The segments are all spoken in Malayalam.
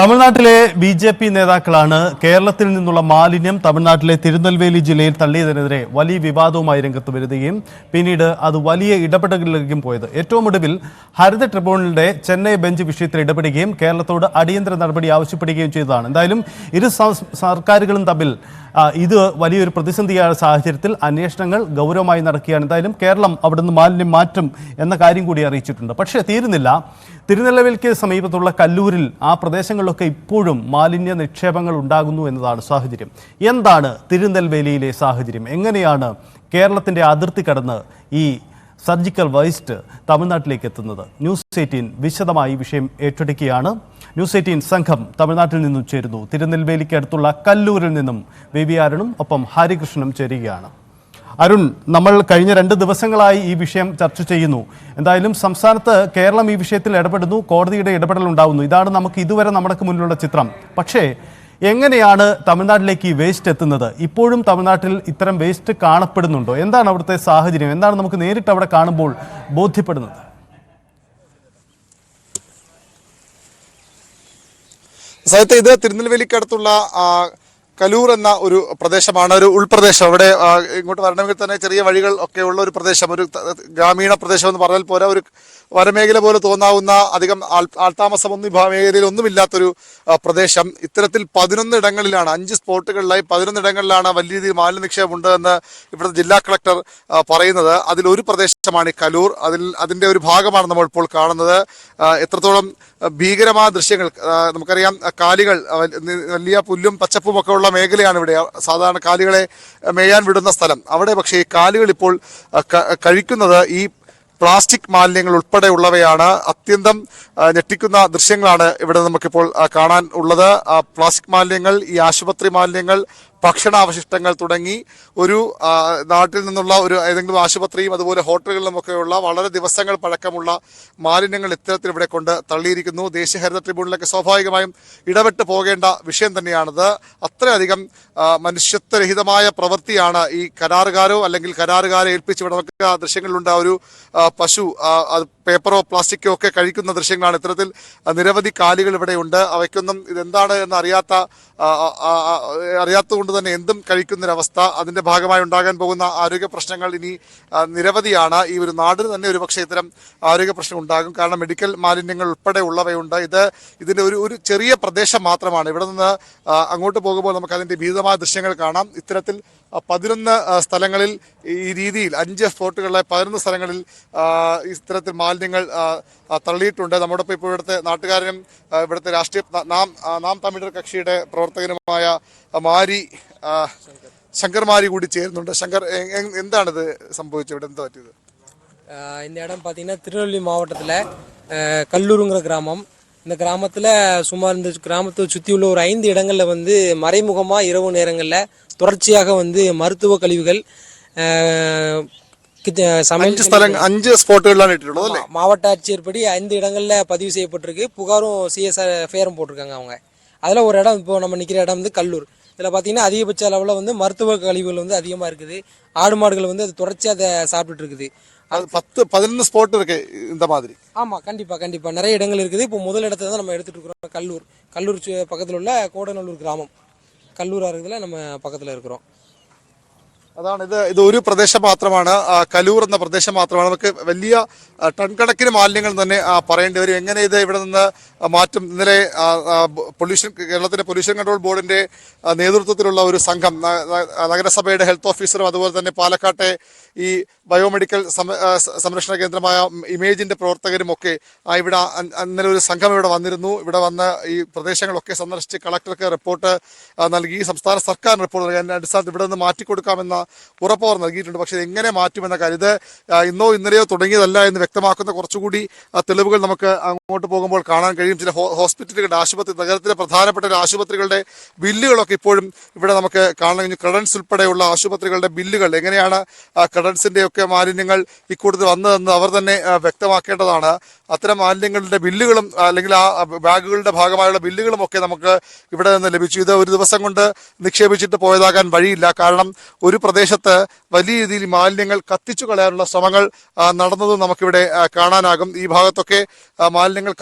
തമിഴ്നാട്ടിലെ ബി.ജെ.പി. നേതാക്കളാണ് കേരളത്തിൽ നിന്നുള്ള മാലിന്യം തമിഴ്നാട്ടിലെ തിരുനെൽവേലി ജില്ലയിൽ തള്ളിയതിനെതിരെ വലിയ വിവാദവുമായി രംഗത്ത് വരികയും പിന്നീട് അത് വലിയ ഇടപെടലിലേക്കും പോയത്. ഏറ്റവും ഒടുവിൽ ഹരിത ട്രിബ്യൂണലിന്റെ ചെന്നൈ ബെഞ്ച് വിഷയത്തിൽ ഇടപെടുകയും കേരളത്തോട് അടിയന്തര നടപടി ആവശ്യപ്പെടുകയും ചെയ്തതാണ്. എന്തായാലും ഇരു സർക്കാരുകളും തമ്മിൽ ഇത് വലിയൊരു പ്രതിസന്ധിയായ സാഹചര്യത്തിൽ അന്വേഷണങ്ങൾ ഗൗരവമായി നടക്കുകയാണ്. എന്തായാലും കേരളം അവിടുന്ന് മാലിന്യം മാറ്റും എന്ന കാര്യം കൂടി അറിയിച്ചിട്ടുണ്ട്. പക്ഷേ തീരുന്നില്ല. തിരുനെൽവേലിക്ക് സമീപത്തുള്ള കല്ലൂരിൽ ആ പ്രദേശങ്ങളിലൊക്കെ ഇപ്പോഴും മാലിന്യ നിക്ഷേപങ്ങൾ ഉണ്ടാകുന്നു എന്നതാണ് സാഹചര്യം. എന്താണ് തിരുനെൽവേലിയിലെ സാഹചര്യം? എങ്ങനെയാണ് കേരളത്തിൻ്റെ അതിർത്തി കടന്ന് ഈ സർജിക്കൽ വേസ്റ്റ് തമിഴ്നാട്ടിലേക്ക് എത്തുന്നത്? ന്യൂസ് 18 വിശദമായി വിഷയം ഏറ്റെടുക്കുകയാണ്. ന്യൂസ് 18 സംഘം തമിഴ്നാട്ടിൽ നിന്നും ചേരുന്നു. തിരുനെൽവേലിക്ക് അടുത്തുള്ള കല്ലൂരിൽ നിന്നും വി അരുണും ഒപ്പം ഹരികൃഷ്ണനും ചേരുകയാണ്. അരുൺ, നമ്മൾ കഴിഞ്ഞ 2 ദിവസങ്ങളായി ഈ വിഷയം ചർച്ച ചെയ്യുന്നു. എന്തായാലും സംസ്ഥാനത്ത് കേരളം ഈ വിഷയത്തിൽ ഇടപെടുന്നു, കോടതിയുടെ ഇടപെടൽ ഉണ്ടാവുന്നു. ഇതാണ് നമുക്ക് ഇതുവരെ നമ്മുടെ മുന്നിലുള്ള ചിത്രം. പക്ഷേ എങ്ങനെയാണ് തമിഴ്നാട്ടിലേക്ക് ഈ വേസ്റ്റ് എത്തുന്നത്? ഇപ്പോഴും തമിഴ്നാട്ടിൽ ഇത്തരം വേസ്റ്റ് കാണപ്പെടുന്നുണ്ടോ? എന്താണ് അവിടുത്തെ സാഹചര്യം? എന്താണ് നമുക്ക് നേരിട്ട് അവിടെ കാണുമ്പോൾ ബോധ്യപ്പെടുന്നത്? ഇത് തിരുനെൽവേലിക്കടുത്തുള്ള കലൂർ എന്ന ഒരു പ്രദേശമാണ്, ഒരു ഉൾപ്രദേശം. അവിടെ ഇങ്ങോട്ട് വരണമെങ്കിൽ തന്നെ ചെറിയ വഴികൾ ഒക്കെ ഉള്ള ഒരു പ്രദേശം, ഒരു ഗ്രാമീണ പ്രദേശം എന്ന് പറഞ്ഞാൽ പോരാ, ഒരു വനമേഖല പോലെ തോന്നാവുന്ന, അധികം ആൾത്താമസമൊന്നും മേഖലയിൽ ഒന്നുമില്ലാത്തൊരു പ്രദേശം. ഇത്തരത്തിൽ 11 ഇടങ്ങളിലാണ്, 5 സ്പോട്ടുകളിലായി 11 ഇടങ്ങളിലാണ് വലിയ രീതിയിൽ മാലിന്യ നിക്ഷേപം ഉണ്ട് എന്ന് ഇവിടുത്തെ ജില്ലാ കളക്ടർ പറയുന്നത്. അതിലൊരു പ്രദേശമാണ് ഈ കലൂർ. അതിൻ്റെ ഒരു ഭാഗമാണ് നമ്മൾ ഇപ്പോൾ കാണുന്നത്. എത്രത്തോളം ഭീകരമായ ദൃശ്യങ്ങൾ നമുക്കറിയാം. കാലികൾ, വലിയ പുല്ലും പച്ചപ്പും ഒക്കെ ഉള്ള മേഖലയാണ് ഇവിടെ. സാധാരണ കാലികളെ മേയാൻ വിടുന്ന സ്ഥലം. അവിടെ പക്ഷേ ഈ കാലികൾ ഇപ്പോൾ കഴിക്കുന്നത് ഈ പ്ലാസ്റ്റിക് മാലിന്യങ്ങൾ ഉൾപ്പെടെയുള്ളവയാണ്. അത്യന്തം ഞെട്ടിക്കുന്ന ദൃശ്യങ്ങളാണ് ഇവിടെ നമുക്കിപ്പോൾ കാണാൻ ഉള്ളത്. പ്ലാസ്റ്റിക് മാലിന്യങ്ങൾ, ഈ ആശുപത്രി മാലിന്യങ്ങൾ, ഭക്ഷണാവശിഷ്ടങ്ങൾ തുടങ്ങി ഒരു നാട്ടിൽ നിന്നുള്ള ഒരു ഏതെങ്കിലും ആശുപത്രിയും അതുപോലെ ഹോട്ടലുകളിലുമൊക്കെയുള്ള വളരെ ദിവസങ്ങൾ പഴക്കമുള്ള മാലിന്യങ്ങൾ ഇത്തരത്തിൽ ഇവിടെ കൊണ്ട് തള്ളിയിരിക്കുന്നു. ദേശീയ ഹരിത ട്രിബ്യൂണലിലൊക്കെ സ്വാഭാവികമായും ഇടപെട്ട് പോകേണ്ട വിഷയം തന്നെയാണിത്. അത്രയധികം മനുഷ്യത്വരഹിതമായ പ്രവൃത്തിയാണ് ഈ കരാറുകാരോ അല്ലെങ്കിൽ കരാറുകാരെ ഏൽപ്പിച്ച് ഇവിടെ നമുക്ക് ദൃശ്യങ്ങളിലുണ്ട്. ഒരു പശു പേപ്പറോ പ്ലാസ്റ്റിക്കോ ഒക്കെ കഴിക്കുന്ന ദൃശ്യങ്ങളാണ്. ഇത്തരത്തിൽ നിരവധി കാലികൾ ഇവിടെയുണ്ട്. അവയ്ക്കൊന്നും ഇതെന്താണ് എന്ന് അറിയാത്തതുകൊണ്ട് തന്നെ എന്തും കഴിക്കുന്നൊരവസ്ഥ. അതിന്റെ ഭാഗമായി ഉണ്ടാകാൻ പോകുന്ന ആരോഗ്യ പ്രശ്നങ്ങൾ ഇനി നിരവധിയാണ്. ഈ ഒരു നാടിന് തന്നെ ഒരുപക്ഷെ ഇത്തരം ആരോഗ്യ പ്രശ്നം ഉണ്ടാകും. കാരണം മെഡിക്കൽ മാലിന്യങ്ങൾ ഉൾപ്പെടെ ഉള്ളവയുണ്ട്. ഇതിന്റെ ഒരു ചെറിയ പ്രദേശം മാത്രമാണ്. ഇവിടെ നിന്ന് അങ്ങോട്ട് പോകുമ്പോൾ നമുക്ക് അതിന്റെ ഭീതമായ ദൃശ്യങ്ങൾ കാണാം. ഇത്തരത്തിൽ 11 സ്ഥലങ്ങളിൽ ഈ രീതിയിൽ 5 സ്പോട്ടുകളിലെ 11 സ്ഥലങ്ങളിൽ ഇത്തരത്തിൽ മാലിന്യങ്ങൾ തള്ളിയിട്ടുണ്ട്. നമ്മോടൊപ്പം ഇപ്പോൾ ഇവിടുത്തെ നാട്ടുകാരനും ഇവിടുത്തെ രാഷ്ട്രീയ നാം തമിഴർ കക്ഷിയുടെ പ്രവർത്തകനുമായ ശങ്കർ കൂടി ചേരുന്നുണ്ട്. ശങ്കർ, എന്താണിത് സംഭവിച്ചത്? ഇവിടെ എന്താ പറ്റിയത്? இந்த இடம் பார்த்தீங்கன்னா திருநெல்வேலி மாவட்டத்தில் கல்லூருங்கிற கிராமம். இந்த கிராமத்தில் சுமார் இந்த கிராமத்தை சுற்றி உள்ள ஒரு 5 இடங்களில் வந்து மறைமுகமாக இரவு நேரங்களில் தொடர்ச்சியாக வந்து மருத்துவ கழிவுகள் மாவட்ட ஆட்சியர் படி 5 இடங்களில் பதிவு செய்யப்பட்டிருக்கு. புகாரும் சிஎஸ்ஆர் எஃப்ஐஆரும் போட்டிருக்காங்க அவங்க. அதில் ஒரு இடம் இப்போ நம்ம நிற்கிற இடம் வந்து கல்லூர். இதில் பார்த்தீங்கன்னா அதிகபட்ச அளவில் வந்து மருத்துவ கழிவுகள் வந்து அதிகமாக இருக்குது. ஆடு மாடுகள் வந்து அது தொடர்ச்சியாக அதை சாப்பிட்டுட்டு இருக்குது. அது 10-11 ஸ்பாட் இருக்கு இந்த மாதிரி. ஆமாம், கண்டிப்பாக நிறைய இடங்கள் இருக்குது. இப்போ முதல் இடத்துல தான் நம்ம எடுத்துகிட்டு இருக்கிறோம். கல்லூர் பக்கத்தில் உள்ள கோடநல்லூர் கிராமம், കല്ലൂർ അറുതിൽ നമ്മൾ പക്കത്തിൽ இருக்கிறோம். അതാണ് ഇത് ഒരു പ്രദേശം മാത്രമാണ്, കലൂർ എന്ന പ്രദേശം മാത്രമാണ്. നമുക്ക് വലിയ ടൺ കണക്കിന് മാലിന്യങ്ങൾ തന്നെ പറയേണ്ടി വരും. എങ്ങനെ ഇത് ഇവിടെ നിന്ന് മാറ്റും? ഇന്നലെ കേരളത്തിലെ പൊല്യൂഷൻ കൺട്രോൾ ബോർഡിന്റെ നേതൃത്വത്തിലുള്ള ഒരു സംഘം, നഗരസഭയുടെ ഹെൽത്ത് ഓഫീസറും അതുപോലെ തന്നെ പാലക്കാട്ടെ ഈ ബയോമെഡിക്കൽ സംരക്ഷണ കേന്ദ്രമായ ഇമേജിന്റെ പ്രവർത്തകരും ഒക്കെ ഇവിടെ ഇന്നലെ ഒരു സംഘം ഇവിടെ വന്നിരുന്നു. ഇവിടെ വന്ന് ഈ പ്രദേശങ്ങളൊക്കെ സന്ദർശിച്ച് കളക്ടർക്ക് റിപ്പോർട്ട് നൽകി, സംസ്ഥാന സർക്കാർ റിപ്പോർട്ട് നൽകി. അതിന്റെ അടിസ്ഥാനത്തിൽ ഇവിടെ നിന്ന് മാറ്റിക്കൊടുക്കാമെന്ന ഉറപ്പ് അവർ നൽകിയിട്ടുണ്ട്. പക്ഷേ എങ്ങനെ മാറ്റുമെന്ന കാര്യം, ഇത് ഇന്നോ ഇന്നലെയോ തുടങ്ങിയതല്ല എന്ന് വ്യക്തമാക്കുന്ന കുറച്ചുകൂടി തെളിവുകൾ നമുക്ക് അങ്ങോട്ട് പോകുമ്പോൾ കാണാൻ കഴിയും. ചില ഹോസ്പിറ്റലുകളുടെ, നഗരത്തിലെ പ്രധാനപ്പെട്ട ആശുപത്രികളുടെ ബില്ലുകളൊക്കെ ഇപ്പോഴും ഇവിടെ നമുക്ക് കാണാൻ കഴിഞ്ഞു. ക്രെഡൻസ് ഉൾപ്പെടെയുള്ള ആശുപത്രികളുടെ ബില്ലുകൾ, എങ്ങനെയാണ് ക്രെഡൻസിന്റെ ഒക്കെ മാലിന്യങ്ങൾ ഇക്കൂട്ടത്തിൽ വന്നതെന്ന് അവർ തന്നെ വ്യക്തമാക്കേണ്ടതാണ്. അത്തരം മാലിന്യങ്ങളുടെ ബില്ലുകളും അല്ലെങ്കിൽ ആ ബാഗുകളുടെ ഭാഗമായുള്ള ബില്ലുകളും ഒക്കെ നമുക്ക് ഇവിടെ നിന്ന് ലഭിച്ചു. ഇത് ഒരു ദിവസം കൊണ്ട് നിക്ഷേപിച്ചിട്ട് പോയതാകാൻ വഴിയില്ല. കാരണം ഒരു പ്രദേശത്ത് വലിയ രീതിയിൽ മാലിന്യങ്ങൾ കത്തിച്ചു കളയാനുള്ള ശ്രമങ്ങൾ നടന്നതും നമുക്കിവിടെ കാണാനാകും. ഈ ഭാഗത്തൊക്കെ മാലിന്യങ്ങൾ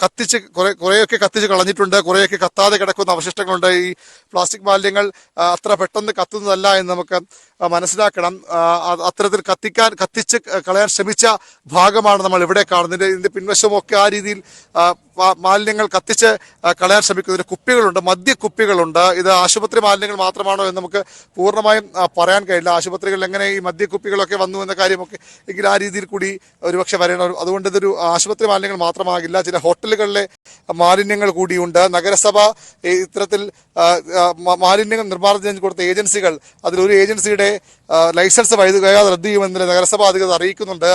കത്തിച്ച് കുറേയൊക്കെ കത്തിച്ച് കളഞ്ഞിട്ടുണ്ട്, കുറേയൊക്കെ കത്താതെ കിടക്കുന്ന അവശിഷ്ടങ്ങളുണ്ട്. ഈ പ്ലാസ്റ്റിക് മാലിന്യങ്ങൾ അത്ര പെട്ടെന്ന് കത്തുന്നതല്ല എന്ന് നമുക്ക് മനസ്സിലാക്കണം. അത്തരത്തിൽ കത്തിച്ച് കളയാൻ ശ്രമിച്ച ഭാഗമാണ് നമ്മൾ ഇവിടെ കാണുന്നത്. ഇതിന്റെ പിൻവശമൊക്കെ ആ രീതിയിൽ മാലിന്യങ്ങൾ കത്തിച്ച് കളയാൻ ശ്രമിക്കുന്നതിന് കുപ്പികളുണ്ട്, മദ്യക്കുപ്പികളുണ്ട്. ഇത് ആശുപത്രി മാലിന്യങ്ങൾ മാത്രമാണോ എന്ന് നമുക്ക് പൂർണ്ണമായും പറയാൻ കഴിയില്ല. ആശുപത്രികളിൽ എങ്ങനെ ഈ മദ്യക്കുപ്പികളൊക്കെ വന്നു എന്ന കാര്യമൊക്കെ എങ്കിൽ ആ രീതിയിൽ കൂടി ഒരുപക്ഷെ വരണം. അതുകൊണ്ട് ഇതൊരു ആശുപത്രി മാലിന്യങ്ങൾ മാത്രമാകില്ല, ചില ഹോട്ടലുകളിലെ മാലിന്യങ്ങൾ കൂടിയുണ്ട്. നഗരസഭ ഇത്തരത്തിൽ മാലിന്യങ്ങൾ നിർമ്മാർജ്ജനം കൊടുത്ത ഏജൻസികൾ, അതിലൊരു ഏജൻസിയുടെ ലൈസൻസ് വൈകാതെ റദ്ദ് ചെയ്യുമെന്ന് നഗരസഭ അധികൃതർ അറിയിക്കുന്നുണ്ട്.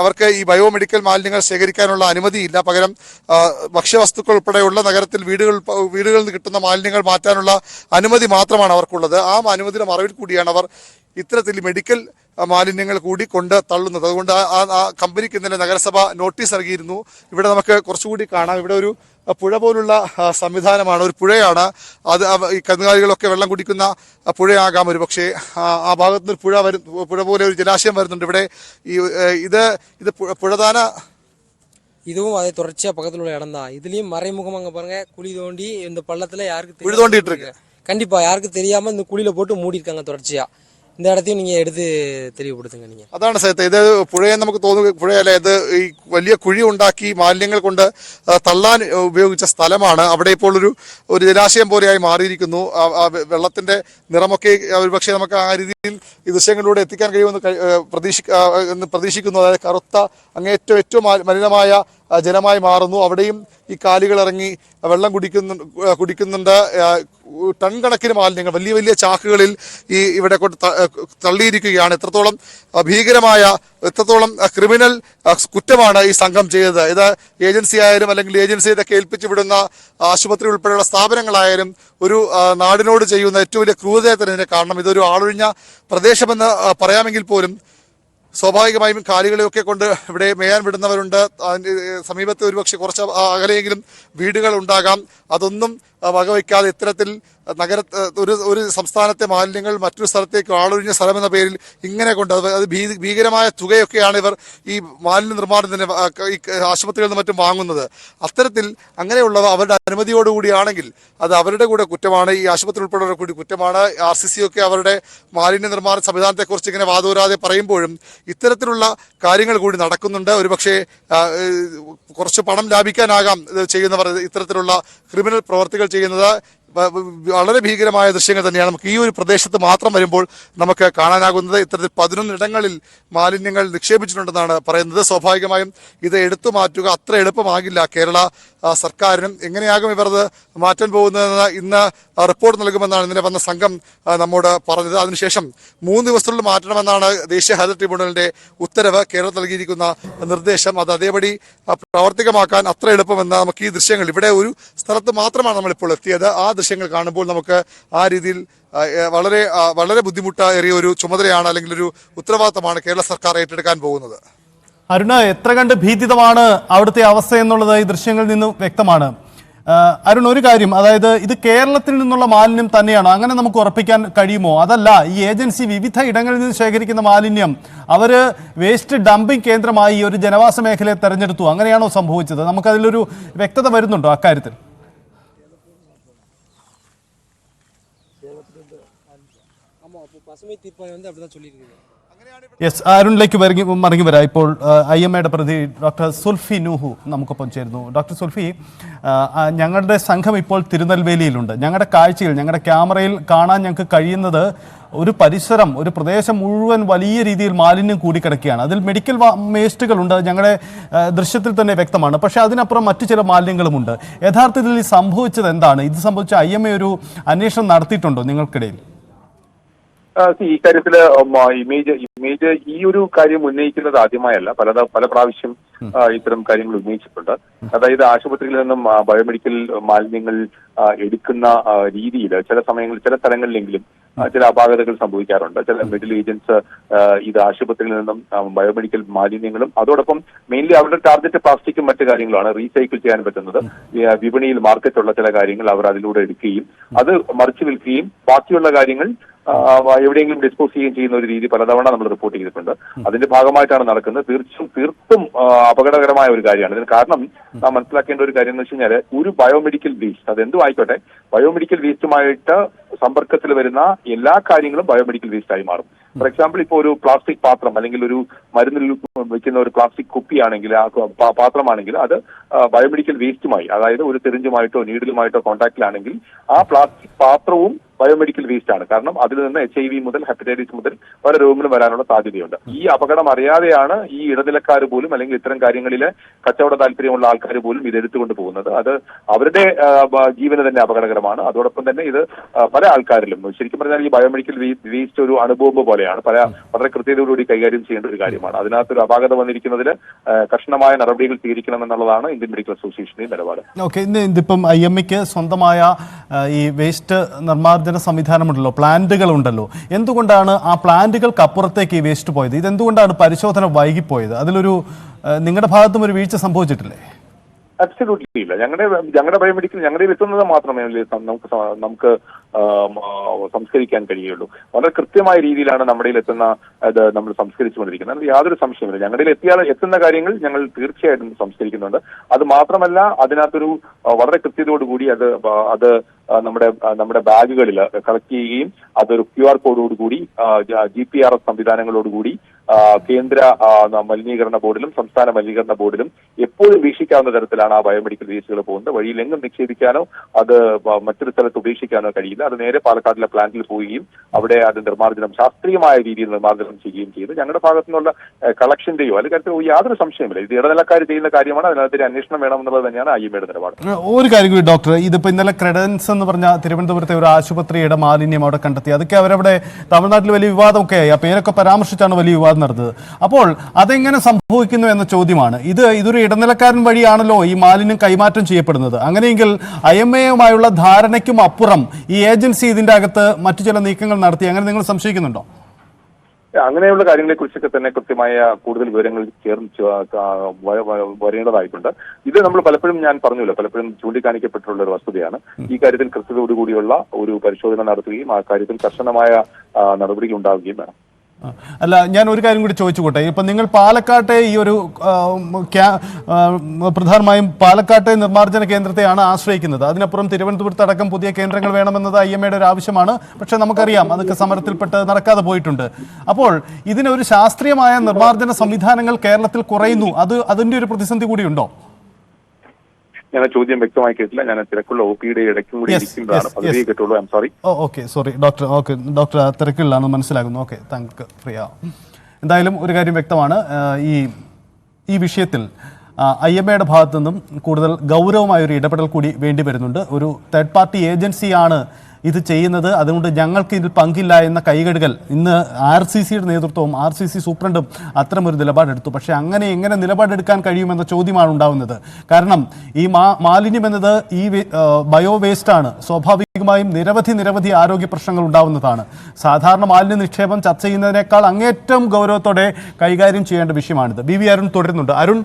അവർക്ക് ഈ ബയോമെഡിക്കൽ മാലിന്യങ്ങൾ ശേഖരിക്കാനുള്ള അനുമതിയില്ല. പകരം ഭക്ഷ്യവസ്തുക്കൾ ഉൾപ്പെടെയുള്ള നഗരത്തിൽ വീടുകളിൽ നിന്ന് കിട്ടുന്ന മാലിന്യങ്ങൾ മാറ്റാനുള്ള അനുമതി മാത്രമാണ് അവർക്കുള്ളത്. ആ അനുമതിയുടെ മറവിൽ കൂടിയാണ് അവർ ഇത്തരത്തിൽ മെഡിക്കൽ മാലിന്യങ്ങൾ കൂടി കൊണ്ട് തള്ളുന്നത്. അതുകൊണ്ട് ആ കമ്പനിക്ക് ഇന്നലെ നഗരസഭ നോട്ടീസ് ഇറങ്ങിയിരുന്നു. ഇവിടെ നമുക്ക് കുറച്ചുകൂടി കാണാം. ഇവിടെ ഒരു പുഴ പോലുള്ള സംവിധാനമാണ്, ഒരു പുഴയാണ് അത്. ഈ കന്നുകാലികളൊക്കെ വെള്ളം കുടിക്കുന്ന പുഴയാകാം ഒരു പക്ഷേ. ആ ഭാഗത്തുനിന്ന് പുഴ പോലെ ഒരു ജലാശയം വരുന്നുണ്ട് ഇവിടെ. ഇത് പുഴതാന இதுவும் அதை தொடர்ச்சியா பக்கத்துல உள்ள இடம் தான். இதுலயும் மறைமுகம் அங்க பாருங்க குழி தோண்டி இந்த பள்ளத்துல யாருக்கு குழி தோண்டிட்டு இருக்கு. கண்டிப்பா யாருக்கும் தெரியாம இந்த குழியில போட்டு மூடி இருக்காங்க தொடர்ச்சியா. இந்த இடத்தையும் நீங்க എടുത്ത് തെളിവുപെടുത്തുക. നിങ്ങൾ അതാണ് സത്യം. ഇത് പുഴയെ നമുക്ക് തോന്നുക പുഴയല്ല, ഇത് ഈ വലിയ കുഴി ഉണ്ടാക്കി മാലിന്യങ്ങൾ കൊണ്ട് തള്ളാൻ ഉപയോഗിച്ച സ്ഥലമാണ്. അവിടെ ഇപ്പോൾ ഒരു ജലാശയം പോലെയായി മാറിയിരിക്കുന്നു. വെള്ളത്തിന്റെ നിറമൊക്കെ ഒരുപക്ഷെ നമുക്ക് ആ രീതിയിൽ ഈ ദൃശ്യങ്ങളിലൂടെ എത്തിക്കാൻ കഴിയുമെന്ന് പ്രതീക്ഷിക്കുന്നു. അതായത് കറുത്ത അങ്ങേറ്റവും ഏറ്റവും മലിനമായ ജലമായി മാറുന്നു. അവിടെയും ഈ കാലികൾ ഇറങ്ങി വെള്ളം കുടിക്കുന്നുണ്ട്. ടൺ കണക്കിന് മാലിന്യങ്ങൾ വലിയ വലിയ ചാക്കുകളിൽ ഇവിടെ കൊണ്ട് തള്ളിയിരിക്കുകയാണ്. എത്രത്തോളം ഭീകരമായ, എത്രത്തോളം ക്രിമിനൽ കുറ്റമാണ് ഈ സംഘം ചെയ്തത്. ഇത് ഏജൻസി ആയാലും അല്ലെങ്കിൽ ഏജൻസി ഇതൊക്കെ ഏൽപ്പിച്ചു വിടുന്ന ആശുപത്രി ഉൾപ്പെടെയുള്ള സ്ഥാപനങ്ങളായാലും ഒരു നാടിനോട് ചെയ്യുന്ന ഏറ്റവും വലിയ ക്രൂരതയെ തന്നെ കാണണം. ഇതൊരു ആളൊഴിഞ്ഞ പ്രദേശമെന്ന് പറയാമെങ്കിൽ പോലും സ്വാഭാവികമായും കാലികളെയൊക്കെ കൊണ്ട് ഇവിടെ മേയാൻ വിടുന്നവരുണ്ട്. സമീപത്ത് ഒരുപക്ഷെ കുറച്ച് അകലെയെങ്കിലും വീടുകൾ ഉണ്ടാകാം. അതൊന്നും വകവയ്ക്കാതെ ഇത്തരത്തിൽ ഒരു സംസ്ഥാനത്തെ മാലിന്യങ്ങൾ മറ്റൊരു സ്ഥലത്തേക്ക് ആളൊഴിഞ്ഞ സ്ഥലമെന്ന പേരിൽ ഇങ്ങനെ കൊണ്ട് അത് ഭീകരമായ തുകയൊക്കെയാണ് ഇവർ ഈ മാലിന്യ നിർമ്മാണത്തിന് ഈ ആശുപത്രികളിൽ നിന്ന് മറ്റും വാങ്ങുന്നത്. അത്തരത്തിൽ അങ്ങനെയുള്ളവ അവരുടെ അനുമതിയോടുകൂടിയാണെങ്കിൽ അത് അവരുടെ കൂടെ കുറ്റമാണ്, ഈ ആശുപത്രി ഉൾപ്പെടെയുള്ള കൂടി കുറ്റമാണ്. RCC ഒക്കെ അവരുടെ മാലിന്യ നിർമ്മാണ സംവിധാനത്തെക്കുറിച്ച് ഇങ്ങനെ വാദോരാതെ പറയുമ്പോഴും ഇത്തരത്തിലുള്ള കാര്യങ്ങൾ കൂടി നടക്കുന്നുണ്ട്. ഒരുപക്ഷെ കുറച്ച് പണം ലാഭിക്കാനാകാം ഇത് ചെയ്യുന്നവർ ഇത്തരത്തിലുള്ള ക്രിമിനൽ പ്രവർത്തികൾ ചെയ്യുന്നത്. വളരെ ഭീകരമായ ദൃശ്യങ്ങൾ തന്നെയാണ് നമുക്ക് ഈ ഒരു പ്രദേശത്ത് മാത്രം വരുമ്പോൾ നമുക്ക് കാണാനാകുന്നത്. ഇത്തരത്തിൽ 11 ഇടങ്ങളിൽ മാലിന്യങ്ങൾ നിക്ഷേപിച്ചിട്ടുണ്ടെന്നാണ് പറയുന്നത്. സ്വാഭാവികമായും ഇത് എടുത്തു മാറ്റുക അത്ര എളുപ്പമാകില്ല കേരള സർക്കാരിനും. എങ്ങനെയാകും ഇവർ അത് മാറ്റാൻ പോകുന്നതെന്ന് ഇന്ന് റിപ്പോർട്ട് നൽകുമെന്നാണ് ഇന്നലെ വന്ന സംഘം നമ്മോട് പറഞ്ഞത്. അതിനുശേഷം 3 ദിവസത്തിനുള്ളിൽ മാറ്റണമെന്നാണ് ദേശീയ ഹരിത ട്രിബ്യൂണലിന്റെ ഉത്തരവ്, കേരളത്തിൽ നൽകിയിരിക്കുന്ന നിർദ്ദേശം. അത് അതേപടി പ്രാവർത്തികമാക്കാൻ അത്ര എളുപ്പമെന്ന് നമുക്ക് ഈ ദൃശ്യങ്ങൾ, ഇവിടെ ഒരു സ്ഥലത്ത് മാത്രമാണ് നമ്മളിപ്പോൾ എത്തിയത്, ആ ദൃശ്യങ്ങൾ കാണുമ്പോൾ നമുക്ക് ആ രീതിയിൽ വളരെ ബുദ്ധിമുട്ടേറിയ ഒരു ചുമതലയാണ് അല്ലെങ്കിൽ ഒരു ഉത്തരവാദിത്തമാണ് കേരള സർക്കാർ ഏറ്റെടുക്കാൻ പോകുന്നത്. അരുണ്, എത്ര കണ്ട് ഭീതിതമാണ് അവിടുത്തെ അവസ്ഥ എന്നുള്ളത് ഈ ദൃശ്യങ്ങളിൽ നിന്നും വ്യക്തമാണ്. അരുൺ, ഒരു കാര്യം, അതായത് ഇത് കേരളത്തിൽ നിന്നുള്ള മാലിന്യം തന്നെയാണോ? അങ്ങനെ നമുക്ക് ഉറപ്പിക്കാൻ കഴിയുമോ? അതല്ല, ഈ ഏജൻസി വിവിധ ഇടങ്ങളിൽ നിന്ന് ശേഖരിക്കുന്ന മാലിന്യം അവര് വേസ്റ്റ് ഡംപിംഗ് കേന്ദ്രമായി ഒരു ജനവാസ മേഖലയെ തെരഞ്ഞെടുത്തു, അങ്ങനെയാണോ സംഭവിച്ചത്? നമുക്കതിലൊരു വ്യക്തത വരുന്നുണ്ടോ അക്കാര്യത്തിൽ? பசுமை தீர்ப்பாயம் வந்து அப்படிதான் சொல்லியிருக்குது. യെസ്, അരുണിലേക്ക് മടങ്ങി വരാം. ഇപ്പോൾ IMAയുടെ പ്രതി ഡോക്ടർ സുൽഫി നൂഹു നമുക്കൊപ്പം ചേരുന്നു. ഡോക്ടർ സുൽഫി, ഞങ്ങളുടെ സംഘം ഇപ്പോൾ തിരുനെൽവേലിയിലുണ്ട്. ഞങ്ങളുടെ കാഴ്ചയിൽ, ഞങ്ങളുടെ ക്യാമറയിൽ കാണാൻ ഞങ്ങൾക്ക് കഴിയുന്നത് ഒരു പരിസരം, ഒരു പ്രദേശം മുഴുവൻ വലിയ രീതിയിൽ മാലിന്യം കൂടിക്കിടക്കുകയാണ്. അതിൽ മെഡിക്കൽ വേസ്റ്റുകളുണ്ട്, ഞങ്ങളുടെ ദൃശ്യത്തിൽ തന്നെ വ്യക്തമാണ്. പക്ഷേ അതിനപ്പുറം മറ്റു ചില മാലിന്യങ്ങളുമുണ്ട്. യഥാർത്ഥത്തിൽ ഈ സംഭവിച്ചത് എന്താണ്? ഇത് സംബന്ധിച്ച് IMA ഒരു അന്വേഷണം നടത്തിയിട്ടുണ്ടോ നിങ്ങൾക്കിടയിൽ? ഈ കാര്യത്തില് ഇമേജ് ഈ ഒരു കാര്യം ഉന്നയിക്കുന്നത് ആദ്യമായല്ല, പല പ്രാവശ്യം ഇത്തരം കാര്യങ്ങൾ ഉന്നയിച്ചിട്ടുണ്ട്. അതായത് ആശുപത്രിയിൽ നിന്നും ബയോമെഡിക്കൽ മാലിന്യങ്ങൾ എടുക്കുന്ന രീതിയിൽ ചില സമയങ്ങളിൽ ചില സ്ഥലങ്ങളിലെങ്കിലും ചില അപാകതകൾ സംഭവിക്കാറുണ്ട്. ചില മിഡിൽ ഏജൻസ് ഇത് ആശുപത്രിയിൽ നിന്നും ബയോമെഡിക്കൽ മാലിന്യങ്ങളും അതോടൊപ്പം മെയിൻലി അവരുടെ ടാർഗറ്റ് പ്ലാസ്റ്റിക്കും മറ്റു കാര്യങ്ങളാണ് റീസൈക്കിൾ ചെയ്യാൻ പറ്റുന്നത്. വിപണിയിൽ മാർക്കറ്റുള്ള ചില കാര്യങ്ങൾ അവർ അതിലൂടെ എടുക്കുകയും അത് മറിച്ചു വിൽക്കുകയും ബാക്കിയുള്ള കാര്യങ്ങൾ എവിടെയെങ്കിലും ഡിസ്പോസ് ചെയ്യുന്ന ഒരു രീതി പലതവണ നമ്മൾ റിപ്പോർട്ട് ചെയ്തിട്ടുണ്ട്. അതിന്റെ ഭാഗമായിട്ടാണ് നടക്കുന്നത്. തീർത്തും അപകടകരമായ ഒരു കാര്യമാണ്. ഇതിന് കാരണം നാം മനസ്സിലാക്കേണ്ട ഒരു കാര്യം എന്ന് വെച്ച് കഴിഞ്ഞാൽ ഒരു ബയോമെഡിക്കൽ വേസ്റ്റ് അതെന്തും ആയിക്കോട്ടെ, ബയോമെഡിക്കൽ വേസ്റ്റുമായിട്ട് സമ്പർക്കത്തിൽ വരുന്ന എല്ലാ കാര്യങ്ങളും ബയോമെഡിക്കൽ വേസ്റ്റ് ആയി മാറും. ഫോർ എക്സാമ്പിൾ, ഇപ്പോൾ ഒരു പ്ലാസ്റ്റിക് പാത്രം അല്ലെങ്കിൽ ഒരു മരുന്നിൽ വെക്കുന്ന ഒരു പ്ലാസ്റ്റിക് കുപ്പിയാണെങ്കിൽ ആ പാത്രമാണെങ്കിൽ അത് ബയോമെഡിക്കൽ വേസ്റ്റുമായി, അതായത് ഒരു സിറിഞ്ചുമായിട്ടോ നീഡിലുമായിട്ടോ കോൺടാക്റ്റിലാണെങ്കിൽ ആ പ്ലാസ്റ്റിക് പാത്രവും ബയോമെഡിക്കൽ വേസ്റ്റ് ആണ്. കാരണം അതിൽ നിന്ന് HIV മുതൽ ഹെപ്പറ്റൈറ്റിസ് മുതൽ പല രോഗങ്ങളും വരാനുള്ള സാധ്യതയുണ്ട്. ഈ അപകടം അറിയാതെയാണ് ഈ ഇടനിലക്കാർ പോലും അല്ലെങ്കിൽ ഇത്തരം കാര്യങ്ങളിൽ കച്ചവട താല്പര്യമുള്ള ആൾക്കാർ പോലും ഇത് എടുത്തുകൊണ്ട് പോകുന്നത്. അത് അവരുടെ ജീവന് തന്നെ അപകടകരമാണ്. അതോടൊപ്പം തന്നെ ഇത് പല ആൾക്കാരിലും ശരിക്കും പറഞ്ഞാൽ ഈ ബയോമെഡിക്കൽ വേസ്റ്റ് ഒരു അണുബോംബ് പോലെയാണ്. വളരെ കൃത്യതയോടുകൂടി കൈകാര്യം ചെയ്യേണ്ട ഒരു കാര്യമാണ്. അതിനകത്തൊരു അപാകത വന്നിരിക്കുന്നതിൽ കർശനമായ നടപടികൾ സ്വീകരിക്കണമെന്നുള്ളതാണ് ഇന്ത്യൻ മെഡിക്കൽ അസോസിയേഷന്റെ നിലപാട്. ഓക്കെ, ഇതിപ്പം IMAക്ക് സ്വന്തമായ ഈ വേസ്റ്റ് നിർമ്മാർജ്ജന സംവിധാനമുണ്ടല്ലോ, പ്ലാന്റുകളുണ്ടല്ലോ, എന്തുകൊണ്ടാണ് ആ പ്ലാന്റുകൾക്ക് അപ്പുറത്തേക്ക് ഈ വേസ്റ്റ് പോയത്? ഇതെന്തുകൊണ്ടാണ് പരിശോധന വൈകിപ്പോയത്? അതിലൊരു നിങ്ങളുടെ ഭാഗത്തും ഒരു വീഴ്ച സംഭവിച്ചിട്ടില്ലേ? അബ്സല്യൂട്ട്ലി ഇല്ല. ഞങ്ങളുടെ ബയോമെഡിക്കൽ ഞങ്ങളുടെ എത്തുന്നത് മാത്രമേ നമുക്ക് സംസ്കരിക്കാൻ കഴിയുള്ളൂ. വളരെ കൃത്യമായ രീതിയിലാണ് നമ്മുടെ എത്തുന്ന ഇത് നമ്മൾ സംസ്കരിച്ചുകൊണ്ടിരിക്കുന്നത്. അത് യാതൊരു സംശയമില്ല. ഞങ്ങളുടെ എത്തുന്ന കാര്യങ്ങൾ ഞങ്ങൾ തീർച്ചയായിട്ടും സംസ്കരിക്കുന്നുണ്ട്. അത് മാത്രമല്ല, അതിനകത്തൊരു വളരെ കൃത്യതയോടുകൂടി അത് നമ്മുടെ ബാഗുകളിൽ കളക്ട് ചെയ്യുകയും അതൊരു QR കോഡോടുകൂടി GPRS സംവിധാനങ്ങളോടുകൂടി കേന്ദ്ര മലിനീകരണ ബോർഡിലും സംസ്ഥാന മലിനീകരണ ബോർഡിലും എപ്പോഴും വീക്ഷിക്കാവുന്ന തരത്തിലാണ് ആ ബയോമെഡിക്കൽ വേസ്റ്റുകൾ പോകുന്നത്. വഴിയിലെങ്ങും നിക്ഷേപിക്കാനോ അത് മറ്റൊരു സ്ഥലത്ത് ഉപേക്ഷിക്കാനോ കഴിയില്ല. അത് നേരെ പാലക്കാടിലെ പ്ലാന്റിൽ പോവുകയും അവിടെ അത് ശാസ്ത്രീയമായ രീതിയിൽ നിർമ്മാർജ്ജനം ചെയ്യുകയും ചെയ്ത് ഞങ്ങളുടെ ഭാഗത്തു നിന്നുള്ള കളക്ഷന്റെയോ അല്ലെങ്കിൽ കാര്യത്തിലോ യാതൊരു സംശയമില്ല. ഇത് ഇടനിലക്കാർ ചെയ്യുന്ന കാര്യമാണ്. അതിനകത്തൊരു അന്വേഷണം വേണമെന്നുള്ളത് തന്നെയാണ് IMAയുടെ നിലപാട്. ഒരു കാര്യം കൂടി ഡോക്ടർ, ഇതിപ്പോ ഇന്നലെ ക്രെഡൻസ് എന്ന് പറഞ്ഞ തിരുവനന്തപുരത്തെ ഒരു ആശുപത്രിയുടെ മാലിന്യം അവിടെ കണ്ടെത്തി. അതൊക്കെ അവരവിടെ തമിഴ്നാട്ടിൽ വലിയ വിവാദമൊക്കെ ആയി. ആ പേരൊക്കെ പരാമർശിച്ചാണ് വലിയ വിവാദം നടന്നത്. അപ്പോൾ അതെങ്ങനെ സംഭവിക്കുന്നു എന്ന ചോദ്യമാണ്. ഇതൊരു ഇടനിലക്കാരൻ വഴിയാണല്ലോ ഈ മാലിന്യം കൈമാറ്റം ചെയ്യപ്പെടുന്നത്. അങ്ങനെയെങ്കിൽ IMAയുമായുള്ള ധാരണയ്ക്കും അപ്പുറം ഈ ഏജൻസി ഇതിന്റെ അകത്ത് മറ്റു ചില നീക്കങ്ങൾ നടത്തി, അങ്ങനെ നിങ്ങൾ സംശയിക്കുന്നുണ്ടോ? അങ്ങനെയുള്ള കാര്യങ്ങളെ കുറിച്ചൊക്കെ തന്നെ കൃത്യമായ കൂടുതൽ വിവരങ്ങൾ വരേണ്ടതായിട്ടുണ്ട്. ഇത് നമ്മൾ പലപ്പോഴും ഞാൻ പറഞ്ഞല്ലോ, പലപ്പോഴും ചൂണ്ടിക്കാണിക്കപ്പെട്ടിട്ടുള്ള ഒരു വസ്തുതയാണ്. ഈ കാര്യത്തിൽ കൃത്യതയോടുകൂടിയുള്ള ഒരു പരിശോധന നടത്തുകയും ആ കാര്യത്തിൽ കർശനമായ നടപടികൾ ഉണ്ടാവുകയും വേണം. അല്ല, ഞാൻ ഒരു കാര്യം കൂടി ചോദിച്ചുകൂട്ടെ. ഇപ്പം നിങ്ങൾ പാലക്കാട്ടെ ഈ ഒരു പ്രധാനമായും പാലക്കാട്ടെ നിർമ്മാർജ്ജന കേന്ദ്രത്തെയാണ് ആശ്രയിക്കുന്നത്. അതിനപ്പുറം തിരുവനന്തപുരത്ത് അടക്കം പുതിയ കേന്ദ്രങ്ങൾ വേണമെന്നത് IMAയുടെ ഒരു ആവശ്യമാണ്. പക്ഷെ നമുക്കറിയാം അതൊക്കെ സമരത്തിൽപ്പെട്ട് നടക്കാതെ പോയിട്ടുണ്ട്. അപ്പോൾ ഇതിനൊരു ശാസ്ത്രീയമായ നിർമ്മാർജ്ജന സംവിധാനങ്ങൾ കേരളത്തിൽ കുറയുന്നു. അതിൻ്റെ ഒരു പ്രതിസന്ധി കൂടിയുണ്ടോ? ഞാൻ ചോദ്യം വ്യക്തമായി കേട്ടില്ല. ഞാൻ തിരക്കുള്ള OPയുടെ ഇടയ്ക്കും കൂടി ഇരിക്കുന്നതാണ്. പതിവേ കേട്ടുള്ളൂ. I'm sorry. Okay, sorry doctor. Doctor തിരക്കിലാണ്, മനസ്സിലാകുന്നു. Okay, thank Priya. എന്തായാലും ഒരു കാര്യം വ്യക്തമാണ്, ഈ വിഷയത്തിൽ IMAയുടെ ഭാഗത്തു നിന്നും കൂടുതൽ ഗൗരവമായ ഒരു ഇടപെടൽ കൂടി വേണ്ടി വരുന്നുണ്ട്. ഒരു തേർഡ് പാർട്ടി ഏജൻസിയാണ് ഇത് ചെയ്യുന്നത്, അതുകൊണ്ട് ഞങ്ങൾക്ക് ഇതിൽ പങ്കില്ല എന്ന കൈകഴുകൽ ഇന്ന് RCCയുടെ നേതൃത്വവും RCC സൂപ്രണ്ടും അത്തരമൊരു നിലപാടെടുത്തു. പക്ഷേ അങ്ങനെ എങ്ങനെ നിലപാടെടുക്കാൻ കഴിയുമെന്ന ചോദ്യമാണ് ഉണ്ടാകുന്നത്. കാരണം ഈ മാലിന്യം എന്നത് ഈ ബയോ വേസ്റ്റാണ്. സ്വാഭാവികമായും നിരവധി ആരോഗ്യ പ്രശ്നങ്ങൾ ഉണ്ടാവുന്നതാണ്. സാധാരണ മാലിന്യ നിക്ഷേപം ചർച്ച ചെയ്യുന്നതിനേക്കാൾ അങ്ങേറ്റം ഗൗരവത്തോടെ കൈകാര്യം ചെയ്യേണ്ട വിഷയമാണിത്. BV അരുൺ തുടരുന്നുണ്ട്. അരുൺ,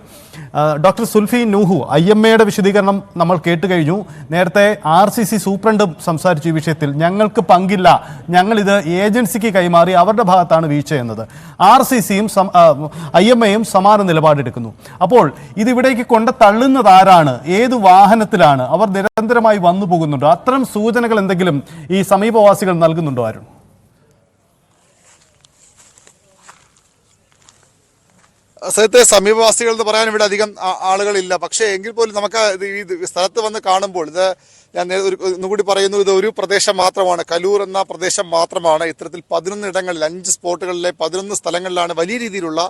ഡോക്ടർ സുൽഫി നൂഹു IMAയുടെ വിശദീകരണം നമ്മൾ കേട്ട് കഴിഞ്ഞു. നേരത്തെ RCC സൂപ്രണ്ടും സംസാരിച്ചു ഈ വിഷയത്തിൽ. ഞങ്ങൾക്ക് പങ്കില്ല, ഞങ്ങളിത് ഏജൻസിക്ക് കൈമാറി, അവരുടെ ഭാഗത്താണ് വീഴ്ച എന്നത്. RCCയും IMAയും സമാന നിലപാടെടുക്കുന്നു. അപ്പോൾ ഇതിവിടേക്ക് കൊണ്ട് തള്ളുന്നത് ആരാണ്? ഏത് വാഹനത്തിലാണ്? അവർ നിരന്തരമായി വന്നു പോകുന്നുണ്ടോ? അത്തരം സൂചനകൾ എന്തെങ്കിലും ഈ സമീപവാസികൾ നൽകുന്നുണ്ടോ അരുൺ? സത്യത്തെ സമീപവാസികൾ എന്ന് പറയാൻ ഇവിടെ അധികം ആളുകളില്ല. പക്ഷേ എങ്കിൽ പോലും നമുക്ക് ഈ സ്ഥലത്ത് വന്ന് കാണുമ്പോൾ ഇത് ഞാൻ ഒന്നുകൂടി പറയുന്നു, ഇത് ഒരു പ്രദേശം മാത്രമാണ്, കലൂർ എന്ന പ്രദേശം മാത്രമാണ്. ഇത്തരത്തിൽ 11 ഇടങ്ങളിൽ 5 സ്പോട്ടുകളിലെ 11 സ്ഥലങ്ങളിലാണ് വലിയ രീതിയിലുള്ള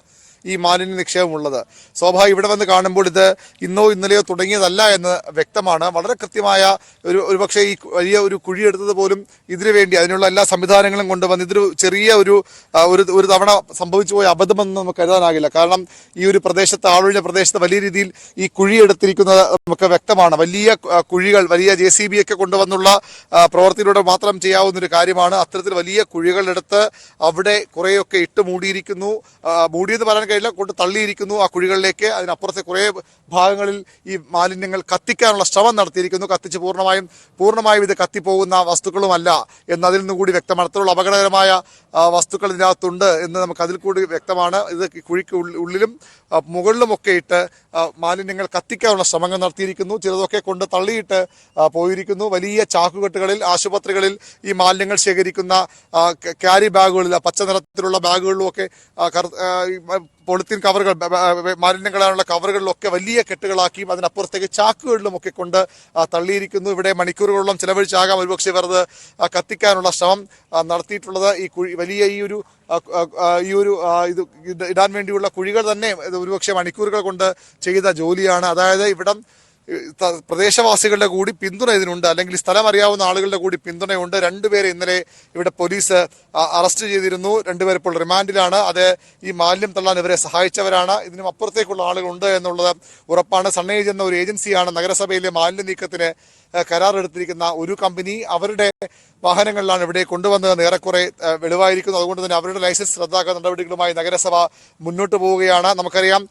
ഈ മാലിന്യ നിക്ഷേപം ഉള്ളത്. സ്വാഭാവികം ഇവിടെ വന്ന് കാണുമ്പോൾ ഇത് ഇന്നോ ഇന്നലെയോ തുടങ്ങിയതല്ല എന്ന് വ്യക്തമാണ്. വളരെ കൃത്യമായ ഒരുപക്ഷെ ഈ വലിയ ഒരു കുഴിയെടുത്തത് പോലും ഇതിനു വേണ്ടി അതിനുള്ള എല്ലാ സംവിധാനങ്ങളും കൊണ്ടുവന്ന് ഇതൊരു ചെറിയ ഒരു തവണ സംഭവിച്ചു പോയ അബദ്ധമെന്ന് നമുക്ക് കരുതാനാകില്ല. കാരണം ഈ ഒരു പ്രദേശത്ത് ആളൊഴിഞ്ഞ പ്രദേശത്ത് വലിയ രീതിയിൽ ഈ കുഴിയെടുത്തിരിക്കുന്നത് നമുക്ക് വ്യക്തമാണ്. വലിയ കുഴികൾ, വലിയ JCB ഒക്കെ കൊണ്ടുവന്നുള്ള പ്രവൃത്തിയിലൂടെ മാത്രം ചെയ്യാവുന്ന ഒരു കാര്യമാണ്. അത്തരത്തിൽ വലിയ കുഴികളെടുത്ത് അവിടെ കുറേയൊക്കെ ഇട്ട് മൂടിയിരിക്കുന്നു. മൂടിയെന്ന് പറയാൻ കഴിയില്ല, കൊണ്ട് തള്ളിയിരിക്കുന്നു ആ കുഴികളിലേക്ക്. അതിനപ്പുറത്തെ കുറേ ഭാഗങ്ങളിൽ ഈ മാലിന്യങ്ങൾ കത്തിക്കാനുള്ള ശ്രമം നടത്തിയിരിക്കുന്നു. കത്തിച്ച് പൂർണ്ണമായും ഇത് കത്തിപ്പോകുന്ന വസ്തുക്കളുമല്ല എന്നതിൽ നിന്ന് കൂടി വ്യക്തമാണ്. അത്രയുള്ള അപകടകരമായ വസ്തുക്കൾ ഇതിനകത്തുണ്ട് എന്ന് നമുക്ക് അതിൽ കൂടി വ്യക്തമാണ്. ഇത് കുഴിക്ക് ഉള്ളിലും മുകളിലുമൊക്കെ ഇട്ട് മാലിന്യങ്ങൾ കത്തിക്കാനുള്ള ശ്രമങ്ങൾ നടത്തിയിരിക്കുന്നു. ചിലതൊക്കെ കൊണ്ട് തള്ളിയിട്ട് പോയിരിക്കുന്നു. വലിയ ചാക്കുകെട്ടുകളിൽ ആശുപത്രികളിൽ ഈ മാലിന്യങ്ങൾ ശേഖരിക്കുന്ന ക്യാരി ബാഗുകളിൽ, പച്ച നിറത്തിലുള്ള ബാഗുകളിലുമൊക്കെ പോളിത്തീൻ കവറുകൾ, മാലിന്യങ്ങളാനുള്ള കവറുകളിലൊക്കെ വലിയ കെട്ടുകളാക്കിയും അതിനപ്പുറത്തേക്ക് ചാക്കുകളിലുമൊക്കെ കൊണ്ട് തള്ളിയിരിക്കുന്നു. ഇവിടെ മണിക്കൂറുകളോളം ചിലവഴിച്ചാകാം ഒരുപക്ഷെ വെറുതെ കത്തിക്കാനുള്ള ശ്രമം നടത്തിയിട്ടുള്ളത്. ഈ വലിയ ഇത് ഇടാൻ വേണ്ടിയുള്ള കുഴികൾ തന്നെ ഒരുപക്ഷെ മണിക്കൂറുകൾ കൊണ്ട് ചെയ്ത ജോലിയാണ്. അതായത് ഇവിടം പ്രദേശവാസികളുടെ കൂടി പിന്തുണ ഇതിനുണ്ട്, അല്ലെങ്കിൽ സ്ഥലം അറിയാവുന്ന ആളുകളുടെ കൂടി പിന്തുണയുണ്ട്. രണ്ടുപേരെ ഇന്നലെ ഇവിടെ പോലീസ് അറസ്റ്റ് ചെയ്തിരുന്നു. രണ്ടുപേർ ഇപ്പോൾ റിമാൻഡിലാണ്. അത് ഈ മാലിന്യം തള്ളാൻ ഇവരെ സഹായിച്ചവരാണ്. ഇതിനും അപ്പുറത്തേക്കുള്ള ആളുകളുണ്ട് എന്നുള്ളത് ഉറപ്പാണ്. സണ്ണേജ് എന്ന ഒരു ഏജൻസിയാണ് നഗരസഭയിലെ മാലിന്യ നീക്കത്തിന് കരാറെടുത്തിരിക്കുന്ന ഒരു കമ്പനി. അവരുടെ വാഹനങ്ങളിലാണ് ഇവിടെ കൊണ്ടുവന്നതെന്ന് ഏറെക്കുറെ വെളിവായിരിക്കുന്നു. അതുകൊണ്ട് തന്നെ അവരുടെ ലൈസൻസ് റദ്ദാക്കുന്ന നടപടികളുമായി നഗരസഭ മുന്നോട്ട് പോവുകയാണ്. നമുക്കറിയാം,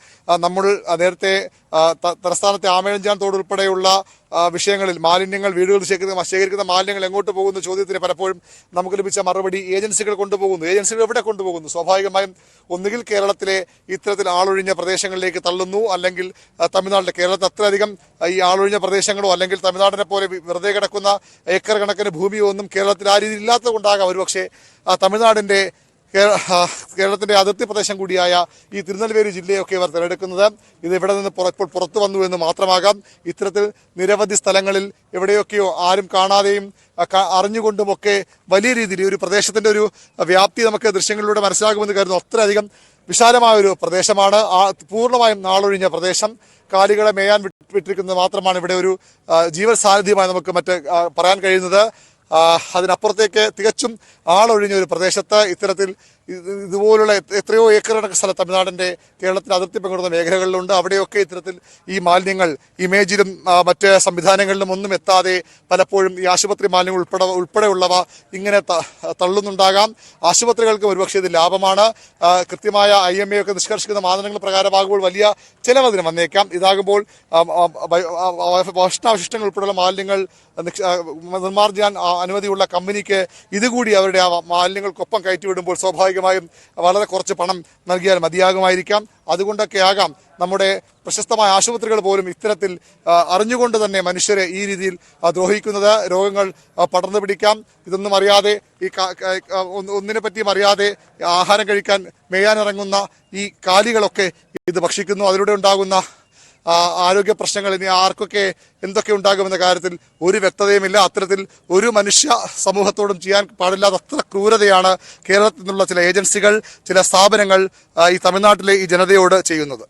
നമ്മൾ നേരത്തെ തലസ്ഥാനത്തെ ആമേഴഞ്ചാൻ തോട് ഉൾപ്പെടെയുള്ള വിഷയങ്ങളിൽ മാലിന്യങ്ങൾ, വീടുകൾ ശേഖരിക്കുന്ന മാലിന്യങ്ങൾ എങ്ങോട്ട് പോകുന്ന ചോദ്യത്തിന് പലപ്പോഴും നമുക്ക് ലഭിച്ച മറുപടി ഏജൻസികൾ കൊണ്ടുപോകുന്നു. ഏജൻസികൾ എവിടെ കൊണ്ടുപോകുന്നു? സ്വാഭാവികമായും ഒന്നുകിൽ കേരളത്തിലെ ഇത്തരത്തിൽ ആളൊഴിഞ്ഞ പ്രദേശങ്ങളിലേക്ക് തള്ളുന്നു, അല്ലെങ്കിൽ തമിഴ്നാട്ടിലെ കേരളത്തിൽ അത്രയധികം ഈ ആളൊഴിഞ്ഞ പ്രദേശങ്ങളോ അല്ലെങ്കിൽ തമിഴ്നാടിനെ പോലെ വെറുതെ കിടക്കുന്ന ഏക്കർ കണക്കിന് ഭൂമിയോ ഒന്നും കേരളത്തിൽ ആ രീതിയിൽ ഇല്ലാത്തത് കൊണ്ടാകാം ഒരുപക്ഷെ കേരളത്തിന്റെ അതിർത്തി പ്രദേശം കൂടിയായ ഈ തിരുനെൽവേലി ജില്ലയൊക്കെ ഇവർ തിരഞ്ഞെടുക്കുന്നത്. ഇത് ഇവിടെ നിന്ന് ഇപ്പോൾ പുറത്തു വന്നു എന്ന് മാത്രമാകാം. ഇത്തരത്തിൽ നിരവധി സ്ഥലങ്ങളിൽ എവിടെയൊക്കെയോ ആരും കാണാതെയും അറിഞ്ഞുകൊണ്ടുമൊക്കെ വലിയ രീതിയിൽ ഒരു പ്രദേശത്തിന്റെ ഒരു വ്യാപ്തി നമുക്ക് ദൃശ്യങ്ങളിലൂടെ മനസ്സിലാകുമെന്ന് കരുതുന്നു. അത്രയധികം വിശാലമായ ഒരു പ്രദേശമാണ്. പൂർണ്ണമായും നാളൊഴിഞ്ഞ പ്രദേശം. കാലികളെ മേയാൻ വിട്ടിരിക്കുന്നത് മാത്രമാണ് ഇവിടെ ഒരു ജീവൻ സാന്നിധ്യമായി നമുക്ക് പറയാൻ കഴിയുന്നത്. അതിനപ്പുറത്തേക്ക് തികച്ചും ആളൊഴിഞ്ഞ ഒരു പ്രദേശത്ത് ഇത്തരത്തിൽ ഇതുപോലുള്ള എത്രയോ ഏക്കർ കണക്ക് സ്ഥലം തമിഴ്നാടിന്റെ കേരളത്തിൽ അതിർത്തി പങ്കിടുന്ന മേഖലകളിലുണ്ട്. അവിടെയൊക്കെ ഇത്തരത്തിൽ ഈ മാലിന്യങ്ങൾ ഇമേജിലും മറ്റ് സംവിധാനങ്ങളിലും ഒന്നും എത്താതെ പലപ്പോഴും ഈ ആശുപത്രി മാലിന്യങ്ങൾ ഉൾപ്പെടെയുള്ളവ ഇങ്ങനെ തള്ളുന്നുണ്ടാകാം. ആശുപത്രികൾക്ക് ഒരുപക്ഷെ ഇത് ലാഭമാണ്. കൃത്യമായ IMA ഒക്കെ നിഷ്കർഷിക്കുന്ന മാനദണ്ഡങ്ങൾ പ്രകാരമാകുമ്പോൾ വലിയ ചിലവതിന് വന്നേക്കാം. ഇതാകുമ്പോൾ ഭക്ഷണാവശിഷ്ടങ്ങൾ ഉൾപ്പെടെയുള്ള മാലിന്യങ്ങൾ നിർമ്മാർജ്ജാൻ അനുമതിയുള്ള കമ്പനിക്ക് ഇതുകൂടി അവരുടെ മാലിന്യങ്ങൾക്കൊപ്പം കയറ്റിവിടുമ്പോൾ സ്വാഭാവികമായും വളരെ കുറച്ച് പണം നൽകിയാൽ മതിയാകുമായിരിക്കാം. അതുകൊണ്ടൊക്കെ ആകാം നമ്മുടെ പ്രശസ്തമായ ആശുപത്രികൾ പോലും ഇത്തരത്തിൽ അറിഞ്ഞുകൊണ്ട് തന്നെ മനുഷ്യരെ ഈ രീതിയിൽ ദ്രോഹിക്കുന്നത്. രോഗങ്ങൾ പടർന്നു പിടിക്കാം. ഇതൊന്നും അറിയാതെ ഒന്നിനെ പറ്റിയും അറിയാതെ ആഹാരം കഴിക്കാൻ മേയാനിറങ്ങുന്ന ഈ കാലികളൊക്കെ ഇത് ഭക്ഷിക്കുന്നു. അതിലൂടെ ഉണ്ടാകുന്ന ആരോഗ്യ പ്രശ്നങ്ങൾ ഇനി ആർക്കൊക്കെ എന്തൊക്കെ ഉണ്ടാകുമെന്ന കാര്യത്തിൽ ഒരു വ്യക്തതയുമില്ല. അത്തരത്തിൽ ഒരു മനുഷ്യ സമൂഹത്തോടും ചെയ്യാൻ പാടില്ലാത്ത അത്ര ക്രൂരതയാണ് കേരളത്തിൽ നിന്നുള്ള ചില ഏജൻസികൾ, ചില സ്ഥാപനങ്ങൾ ഈ തമിഴ്നാട്ടിലെ ഈ ജനതയോട് ചെയ്യുന്നത്.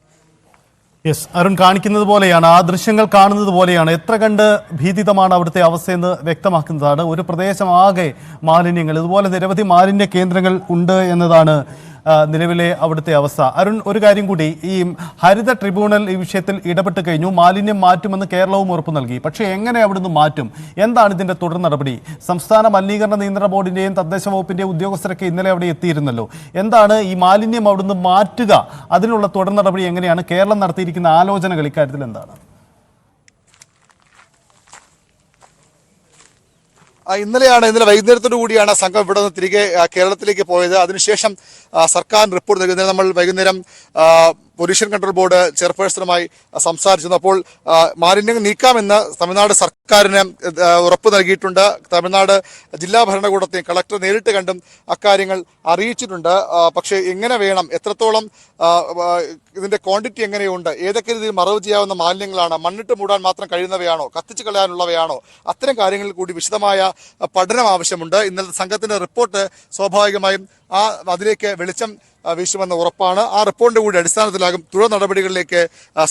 യെസ്, അരുൺ കാണിക്കുന്നത് പോലെയാണ്, ആ ദൃശ്യങ്ങൾ കാണുന്നത് പോലെയാണ്. എത്ര കണ്ട് ഭീതിതമാണ് അവിടുത്തെ അവസ്ഥയെന്ന് വ്യക്തമാക്കുന്നതാണ്. ഒരു പ്രദേശം ആകെ മാലിന്യങ്ങൾ, ഇതുപോലെ നിരവധി മാലിന്യ കേന്ദ്രങ്ങൾ ഉണ്ട് എന്നതാണ് നിലവിലെ അവിടുത്തെ അവസ്ഥ. അരുൺ, ഒരു കാര്യം കൂടി, ഈ ഹരിത ട്രിബ്യൂണൽ ഈ വിഷയത്തിൽ ഇടപെട്ട് കഴിഞ്ഞു. മാലിന്യം മാറ്റുമെന്ന് കേരളവും ഉറപ്പ് നൽകി. പക്ഷേ എങ്ങനെ അവിടുന്ന് മാറ്റും? എന്താണ് ഇതിന്റെ തുടർ നടപടി? സംസ്ഥാന മലിനീകരണ നിയന്ത്രണ ബോർഡിന്റെയും തദ്ദേശ വകുപ്പിന്റെയും ഉദ്യോഗസ്ഥരൊക്കെ ഇന്നലെ അവിടെ എത്തിയിരുന്നല്ലോ. എന്താണ് ഈ മാലിന്യം അവിടുന്ന് മാറ്റുക? അതിനുള്ള തുടർ നടപടി എങ്ങനെയാണ്? കേരളം നടത്തിയിരിക്കുന്ന ആലോചനകൾ ഇക്കാര്യത്തിൽ എന്താണ്? ഇന്നലെ വൈകുന്നേരത്തോടു കൂടിയാണ് സംഘം ഇവിടെ നിന്ന് തിരികെ കേരളത്തിലേക്ക് പോയത്. അതിനുശേഷം സർക്കാർ റിപ്പോർട്ട് നൽകുന്നതിന് നമ്മൾ വൈകുന്നേരം പൊല്യൂഷൻ കൺട്രോൾ ബോർഡ് ചെയർപേഴ്സണുമായി സംസാരിച്ചിരുന്നു. അപ്പോൾ മാലിന്യങ്ങൾ നീക്കാമെന്ന് തമിഴ്നാട് സർക്കാരിന് ഉറപ്പ് നൽകിയിട്ടുണ്ട്. തമിഴ്നാട് ജില്ലാ ഭരണകൂടത്തെയും കളക്ടർ നേരിട്ട് കണ്ടും അക്കാര്യങ്ങൾ അറിയിച്ചിട്ടുണ്ട്. പക്ഷേ എങ്ങനെ വേണം, എത്രത്തോളം ഇതിന്റെ ക്വാണ്ടിറ്റി എങ്ങനെയുണ്ട്, ഏതൊക്കെ രീതിയിൽ മറവ് ചെയ്യാവുന്ന മാലിന്യങ്ങളാണ്, മണ്ണിട്ട് മൂടാൻ മാത്രം കഴിയുന്നവയാണോ, കത്തിച്ചു കളയാനുള്ളവയാണോ, അത്തരം കാര്യങ്ങളിൽ കൂടി വിശദമായ പഠനം ആവശ്യമുണ്ട്. ഇന്നലത്തെ സംഘത്തിന്റെ റിപ്പോർട്ട് സ്വാഭാവികമായും അതിലേക്ക് വെളിച്ചം വീശുമെന്ന ഉറപ്പാണ്. ആ റിപ്പോർട്ടിന്റെ കൂടി അടിസ്ഥാനത്തിലാകും തുടർ നടപടികളിലേക്ക്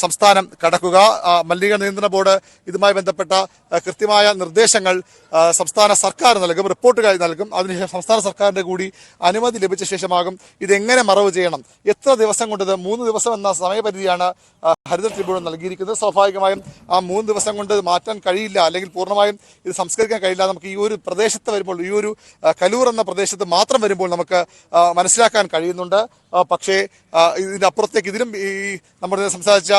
സംസ്ഥാനം കടക്കുക. മലിനീകരണ നിയന്ത്രണ ബോർഡ് ഇതുമായി ബന്ധപ്പെട്ട കൃത്യമായ നിർദ്ദേശങ്ങൾ സംസ്ഥാന സർക്കാർ നൽകും, റിപ്പോർട്ടുകൾ നൽകും. അതിനുശേഷം സംസ്ഥാന സർക്കാരിന്റെ കൂടി അനുമതി ലഭിച്ച ശേഷമാകും ഇതെങ്ങനെ മറവ് ചെയ്യണം. എത്ര ദിവസം കൊണ്ടത് 3 ദിവസം എന്ന സമയപരിധിയാണ് ഹരിത ട്രിബ്യൂണൽ നൽകിയിരിക്കുന്നത്. സ്വാഭാവികമായും ആ 3 ദിവസം കൊണ്ട് മാറ്റാൻ കഴിയില്ല, അല്ലെങ്കിൽ പൂർണ്ണമായും ഇത് സംസ്കരിക്കാൻ കഴിയില്ല. നമുക്ക് ഈ ഒരു പ്രദേശത്ത് വരുമ്പോൾ, ഈ ഒരു കലൂർ എന്ന പ്രദേശത്ത് മാത്രം വരുമ്പോൾ നമുക്ക് മനസ്സിലാക്കാൻ കഴിയുന്നുണ്ട്. പക്ഷേ ഇതിന്റെ അപ്പുറത്തേക്ക് ഇതിലും ഈ നമ്മൾ സംസാരിച്ച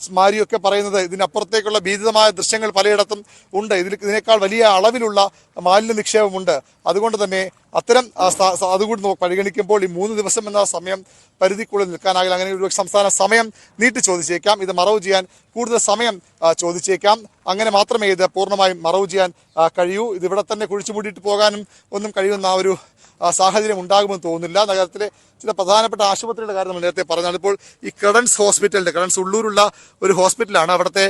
സ്മാരിയൊക്കെ പറയുന്നത് ഇതിനപ്പുറത്തേക്കുള്ള ഭീതിതമായ ദൃശ്യങ്ങൾ പലയിടത്തും ഉണ്ട്. ഇതിനേക്കാൾ വലിയ അളവിലുള്ള മാലിന്യ നിക്ഷേപമുണ്ട്. അതുകൊണ്ട് തന്നെ അത്തരം അതുകൂടി പരിഗണിക്കുമ്പോൾ ഈ 3 ദിവസം എന്ന സമയം പരിധിക്കുള്ളിൽ നിൽക്കാനാകില്ല. അങ്ങനെ ഒരു സംസ്ഥാന സമയം നീട്ടി ചോദിച്ചേക്കാം. ഇത് മറവ് ചെയ്യാൻ കൂടുതൽ സമയം ചോദിച്ചേക്കാം. അങ്ങനെ മാത്രമേ ഇത് പൂർണ്ണമായും മറവ് ചെയ്യാൻ കഴിയൂ. ഇതിവിടെ തന്നെ കുഴിച്ചുമൂടിയിട്ട് പോകാനും ഒന്നും കഴിയുന്ന ആ ഒരു സാഹചര്യം ഉണ്ടാകുമെന്ന് തോന്നുന്നില്ല. നഗരത്തിലെ ചില പ്രധാനപ്പെട്ട ആശുപത്രിയുടെ കാര്യം നമ്മൾ നേരത്തെ പറഞ്ഞാൽ, ഇപ്പോൾ ഈ ക്രെഡൻസ് ഹോസ്പിറ്റലിന്റെ, ക്രെഡൻസ് ഉള്ളൂരുള്ള ഒരു ഹോസ്പിറ്റലാണ്. അവിടുത്തെ